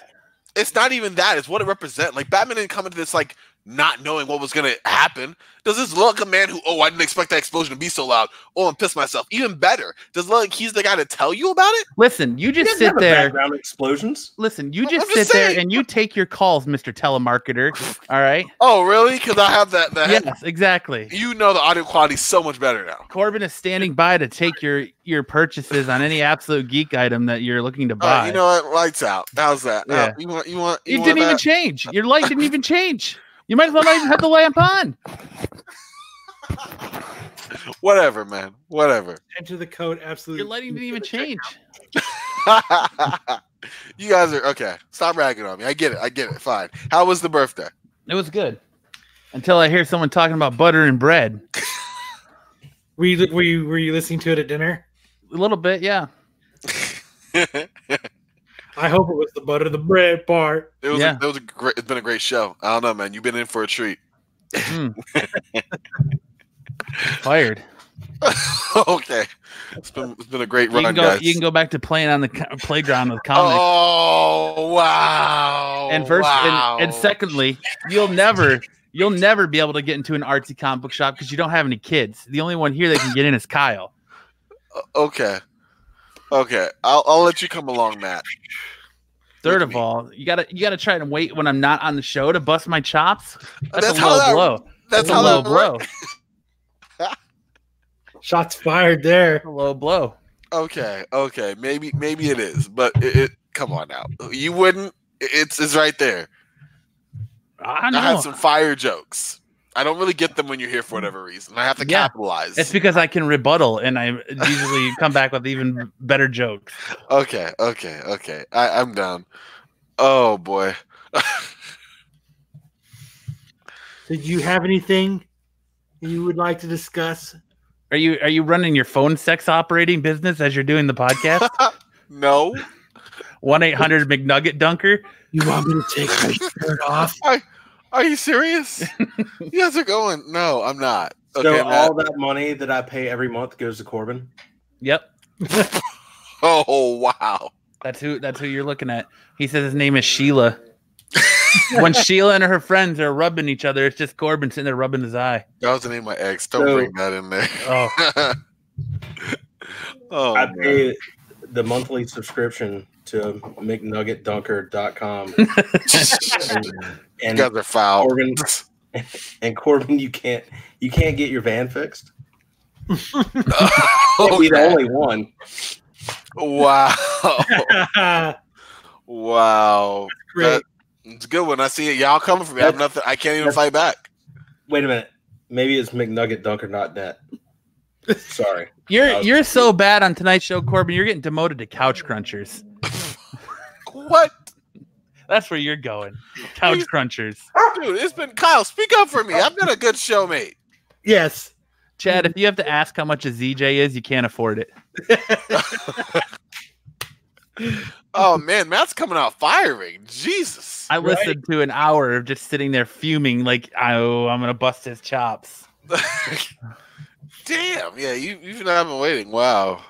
It's not even that. It's what it represents. Like, Batman didn't come into this, like, not knowing what was going to happen. Does this look like a man who, I didn't expect that explosion to be so loud. Oh, I'm pissed myself. Even better. Does it look like he's the guy to tell you about it? Listen, you just sit there. Background explosions. Listen, you just sit there and you take your calls, Mr. Telemarketer. All right. Oh, really? Because I have that. Yes, exactly. You know the audio quality is so much better now. Corbin is standing by to take your purchases on any Absolute Geek item that you're looking to buy. You know what? Lights out. How's that? Yeah. You didn't even change. Your light didn't even change. You might as well not even have the lamp on. Whatever, man. Whatever. Enter the code Absolute. Your lighting didn't even change. You guys are okay. Stop ragging on me. I get it. Fine. How was the birthday? It was good. Until I hear someone talking about butter and bread. Were you listening to it at dinner? A little bit, yeah. I hope it was the butter the bread part. It's been a great show. I don't know, man. You've been in for a treat. Fired. Okay. It's been a great run, guys. You can go back to playing on the playground with comics. Oh, wow. And secondly, you'll never be able to get into an artsy comic book shop because you don't have any kids. The only one here that can get in is Kyle. Okay. I'll let you come along, Matt. Third of all, you gotta try to wait when I'm not on the show to bust my chops. That's a low blow. That's a low blow. Shots fired there. A low blow. Okay. Maybe it is, but it come on now. You wouldn't. It's right there. I had some fire jokes. I don't really get them when you're here for whatever reason. I have to capitalize. It's because I can rebuttal, and I usually come back with even better jokes. Okay. I'm down. Oh boy. Did you have anything you would like to discuss? Are you running your phone sex operating business as you're doing the podcast? No. 1-800 McNugget Dunker. You want me to take my shirt off? Are you serious? You guys are going. No, I'm not. Okay, so all that money that I pay every month goes to Corbin? Yep. Oh wow. That's who you're looking at. He says his name is Sheila. When Sheila and her friends are rubbing each other, it's just Corbin sitting there rubbing his eye. That was the name of my ex. Don't bring that in there. Oh. I pay the monthly subscription to McNuggetDunker.com. And you guys are foul. Corbin, you can't get your van fixed. Can't be the only one. Wow. Wow. Great. It's a good one. I see it. Y'all coming for me. I have nothing. I can't even fight back. Wait a minute. Maybe it's McNuggetDunker.net. Sorry. You're so bad on tonight's show, Corbin. You're getting demoted to Couch Crunchers. What? That's where you're going. Couch Crunchers. Dude, it's been Kyle. Speak up for me. I've been a good showmate. Yes. Chad, if you have to ask how much a ZJ is, you can't afford it. Oh man, Matt's coming out firing. Jesus. I listened to an hour of just sitting there fuming, like, oh, I'm gonna bust his chops. Damn. Yeah, you've not been waiting. Wow.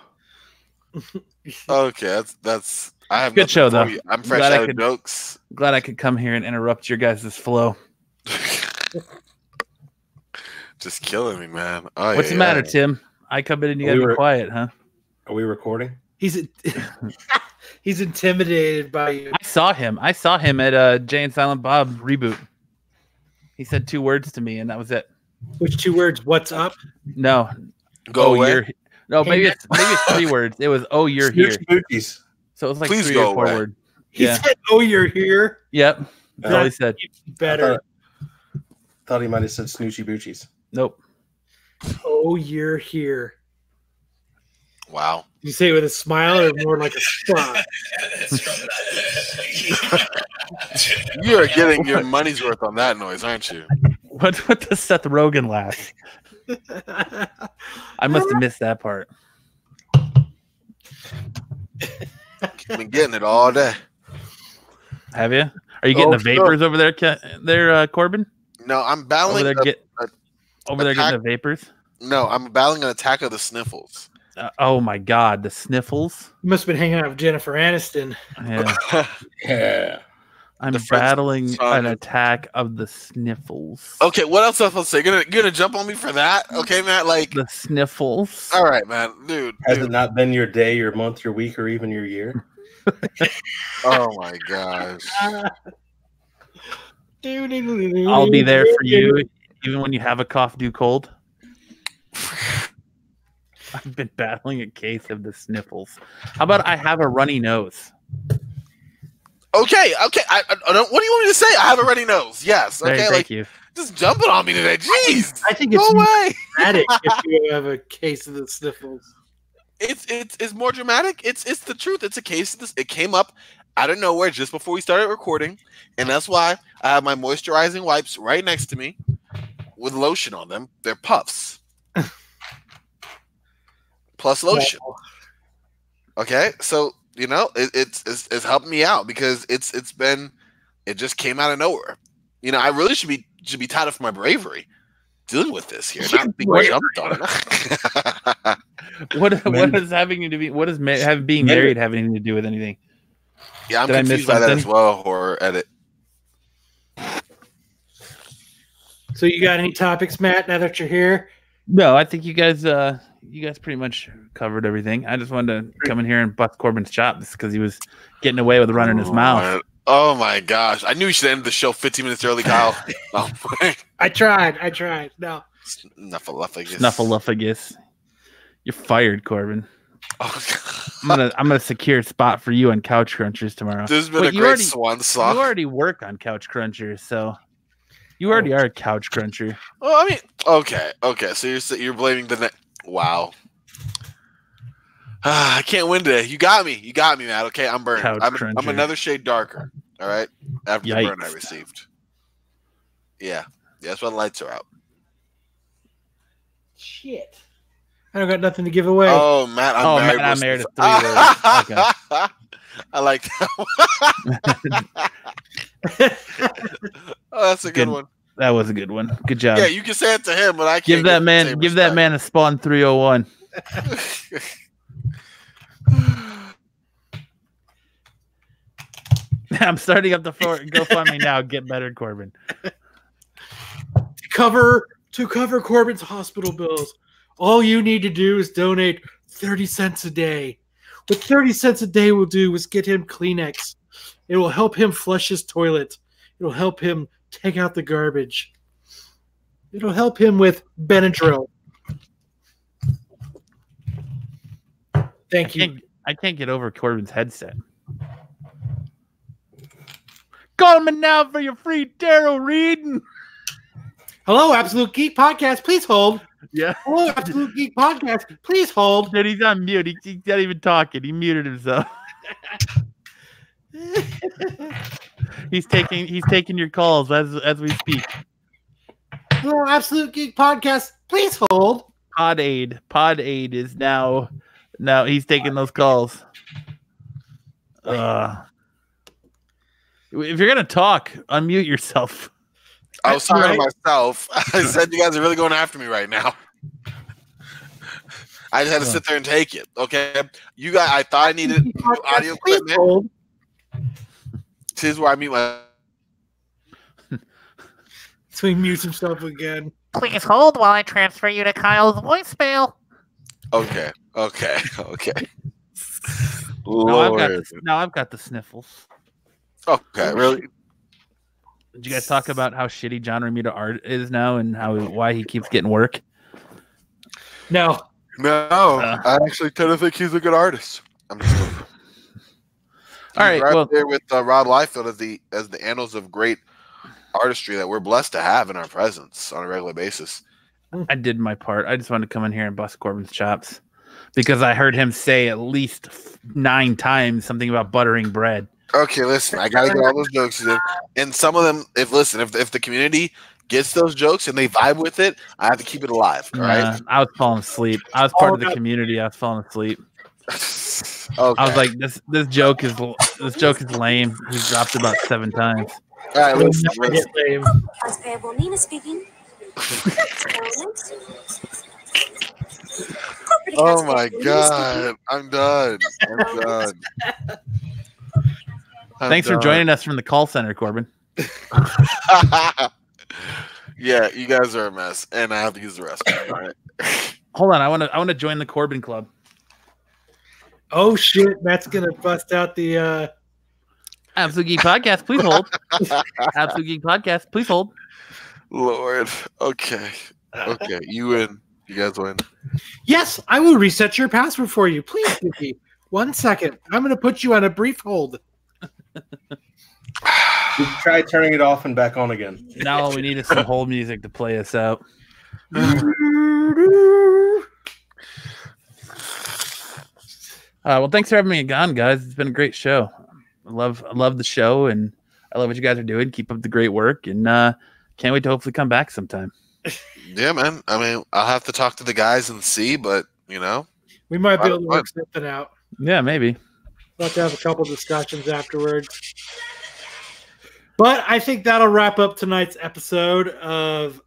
Okay, that's. I have Good show though. You. I'm fresh out of jokes. Glad I could come here and interrupt your guys' flow. Just killing me, man. Oh, What's the matter, Tim? I come in and you gotta be quiet, huh? Are we recording? He's intimidated by you. I saw him at Jay and Silent Bob reboot. He said 2 words to me, and that was it. Which 2 words? What's up? No. Go away. Maybe it's 3 words. It was you're here. Spookies. So it was like Please 3 go or 4 away. words. He said, you're here. Yep. That's all he said. Better. Thought he might have said Snoochie Boochies. Nope. Oh, you're here. Wow. You say it with a smile or more like a spot? You are getting your money's worth on that noise, aren't you? What does Seth Rogen laugh? I must have missed that part. Been getting it all day. Have you? Are you getting the vapors over there, Corbin? No, I'm battling over there getting the vapors. No, I'm battling an attack of the sniffles. Oh my God, the sniffles! You must have been hanging out with Jennifer Aniston. Yeah, Yeah. I'm battling an attack of the sniffles. Okay, what else am I say? You're gonna jump on me for that? Okay, Matt. Like the sniffles. All right, man, dude. Has it not been your day, your month, your week, or even your year? Oh my gosh. I'll be there for you, even when you have a cough due cold. I've been battling a case of the sniffles. How about I have a runny nose? Okay. I don't. What do you want me to say? I have a runny nose. Yes. Okay. Thank you. Just jumping on me today. Jeez. I think it's no way. dramatic if you have a case of the sniffles. It's more dramatic. It's the truth. It's a case of this. It came up out of nowhere just before we started recording, and that's why I have my moisturizing wipes right next to me with lotion on them. They're puffs. Plus lotion. Okay, so it's helping me out because it just came out of nowhere. I really should be touted for my bravery dealing with this here, not being jumped on. What does being married have anything to do with anything? Yeah, I'm confused by that as well, horror edit. So you got any topics, Matt, now that you're here? No, I think you guys pretty much covered everything. I just wanted to come in here and bust Corbin's chops because he was getting away with running his mouth. Oh my gosh. I knew you should end the show 15 minutes early, Kyle. I tried. No. Snuffleupagus. You're fired, Corbin. Oh, I'm gonna secure a spot for you on Couch Crunchers tomorrow. This has been a great swan song. You already work on Couch Crunchers, so you already are a Couch Cruncher. Well, I mean, okay. So you're blaming the wow. I can't win today. You got me, Matt. Okay, I'm burned. I'm another shade darker. All right, after the burn I received. Yeah, that's why the lights are out. Shit. I don't got nothing to give away. Oh, Matt, I'm married to 3 words. Okay. I like that. Oh, that's a good one. That was a good one. Good job. Yeah, you can say it to him, but I can't. Give that man a Spawn 301. I'm starting up the GoFundMe now. Get better, Corbin. To cover Corbin's hospital bills, all you need to do is donate 30 cents a day. What 30 cents a day will do is get him Kleenex. It will help him flush his toilet. It will help him take out the garbage. It'll help him with Benadryl. Thank you. I can't get over Corbin's headset. Call me now for your free tarot reading. Hello, Absolute Geek Podcast. Please hold. Yeah. Hello, Absolute Geek Podcast. Please hold. Dude, he's on mute. He's not even talking. He muted himself. He's taking your calls as we speak. Hello, Absolute Geek Podcast. Please hold. Pod aid is now he's taking those calls. If you're gonna talk, unmute yourself. I was talking to myself. I said you guys are really going after me right now. I just had to sit there and take it. Okay, you guys. I thought I needed new audio equipment. This is where I meet my. So he mutes himself again. Please hold while I transfer you to Kyle's voicemail. Okay. Now I've got the sniffles. Okay, really? Did you guys talk about how shitty John Romita art is now and why he keeps getting work? No. I actually tend to think he's a good artist. I'm just all right. Well, there with Rob Liefeld as the annals of great artistry that we're blessed to have in our presence on a regular basis. I did my part. I just wanted to come in here and bust Corbin's chops because I heard him say at least 9 times something about buttering bread. Okay, listen, I gotta get all those jokes in. And some of them, if the community gets those jokes and they vibe with it, I have to keep it alive. All right. I was falling asleep. I was part of the community. I was falling asleep. Okay. I was like, this joke is lame. He's dropped it about 7 times. All right, listen. Accounts payable, Nina speaking. Oh my God, I'm done. Thanks for joining us from the call center, Corbin. Yeah, you guys are a mess, and I have to use the restroom. All right. Hold on, I want to join the Corbin Club. Oh shit, Matt's gonna bust out the Absolute Geek Podcast. Please hold. Absolute Geek Podcast. Please hold. Lord. Okay. You win. You guys win. Yes, I will reset your password for you. Please give me 1 second. I'm going to put you on a brief hold. Try turning it off and back on again. Now all we need is some hold music to play us out. Well, thanks for having me on, guys. It's been a great show. I love the show, and I love what you guys are doing. Keep up the great work, and can't wait to hopefully come back sometime. Yeah, man. I mean, I'll have to talk to the guys and see, but we might be able to work something out. Yeah, maybe. We'll have to have a couple discussions afterwards. But I think that'll wrap up tonight's episode of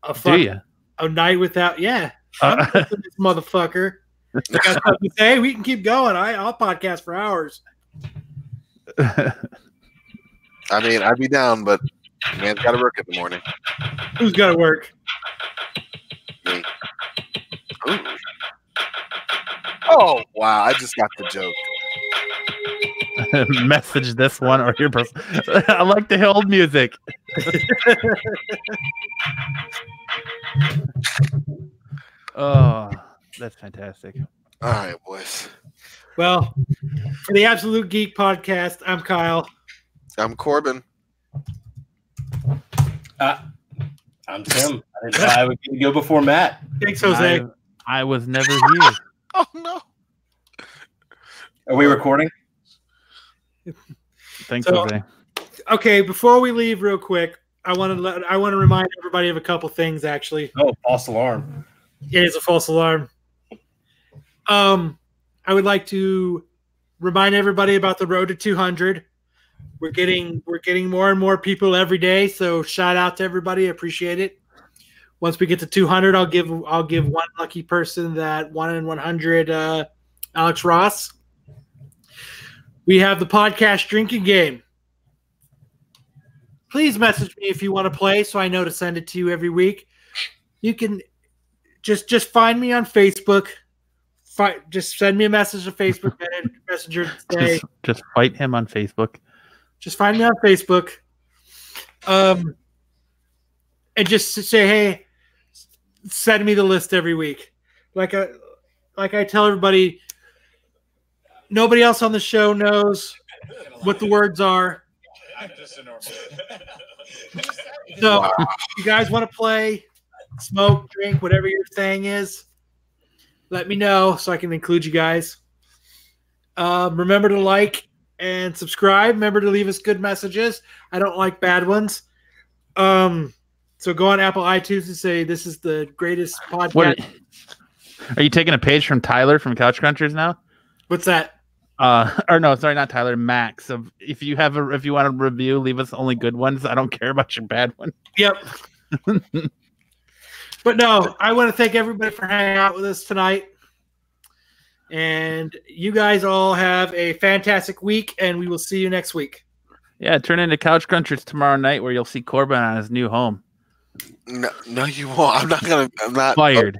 a night without. Yeah, I'm this motherfucker. I got something to say. We can keep going. I'll podcast for hours. I mean, I'd be down, but man's got to work in the morning. Who's got to work? Me. Ooh. Oh, wow. I just got the joke. Message this one or your person. I like the hold music. Oh, that's fantastic. All right, boys. Well, for the Absolute Geek Podcast, I'm Kyle. I'm Corbin. I'm Tim. I would go before Matt. Thanks, Jose. I was never here. Oh, no. Are we recording? Thanks, Jose. Okay, before we leave real quick, I want to remind everybody of a couple things, actually. Oh, false alarm. It is a false alarm. I would like to remind everybody about the road to 200. We're getting more and more people every day, so shout out to everybody. I appreciate it. Once we get to 200, I'll give one lucky person that 1 in 100 Alex Ross. We have the podcast drinking game. Please message me if you want to play so I know to send it to you every week. You can just find me on Facebook. Just send me a message to Facebook Messenger today. Just fight him on Facebook. Just find me on Facebook. And just say, hey, send me the list every week. Like I tell everybody, nobody else on the show knows what the words are. So if you guys want to play, smoke, drink, whatever your thing is, let me know so I can include you guys. Remember to like and subscribe. Remember to leave us good messages. I don't like bad ones. So go on Apple iTunes and say this is the greatest podcast. Are you taking a page from Tyler from Couch Crunchers now? What's that? Or no, sorry, not Tyler. Max. If you want to review, leave us only good ones. I don't care about your bad one. Yep. But no, I want to thank everybody for hanging out with us tonight. And you guys all have a fantastic week, and we will see you next week. Yeah, turn into Couch Crunchers tomorrow night, where you'll see Corbin on his new home. No, you won't. I'm not. Fired.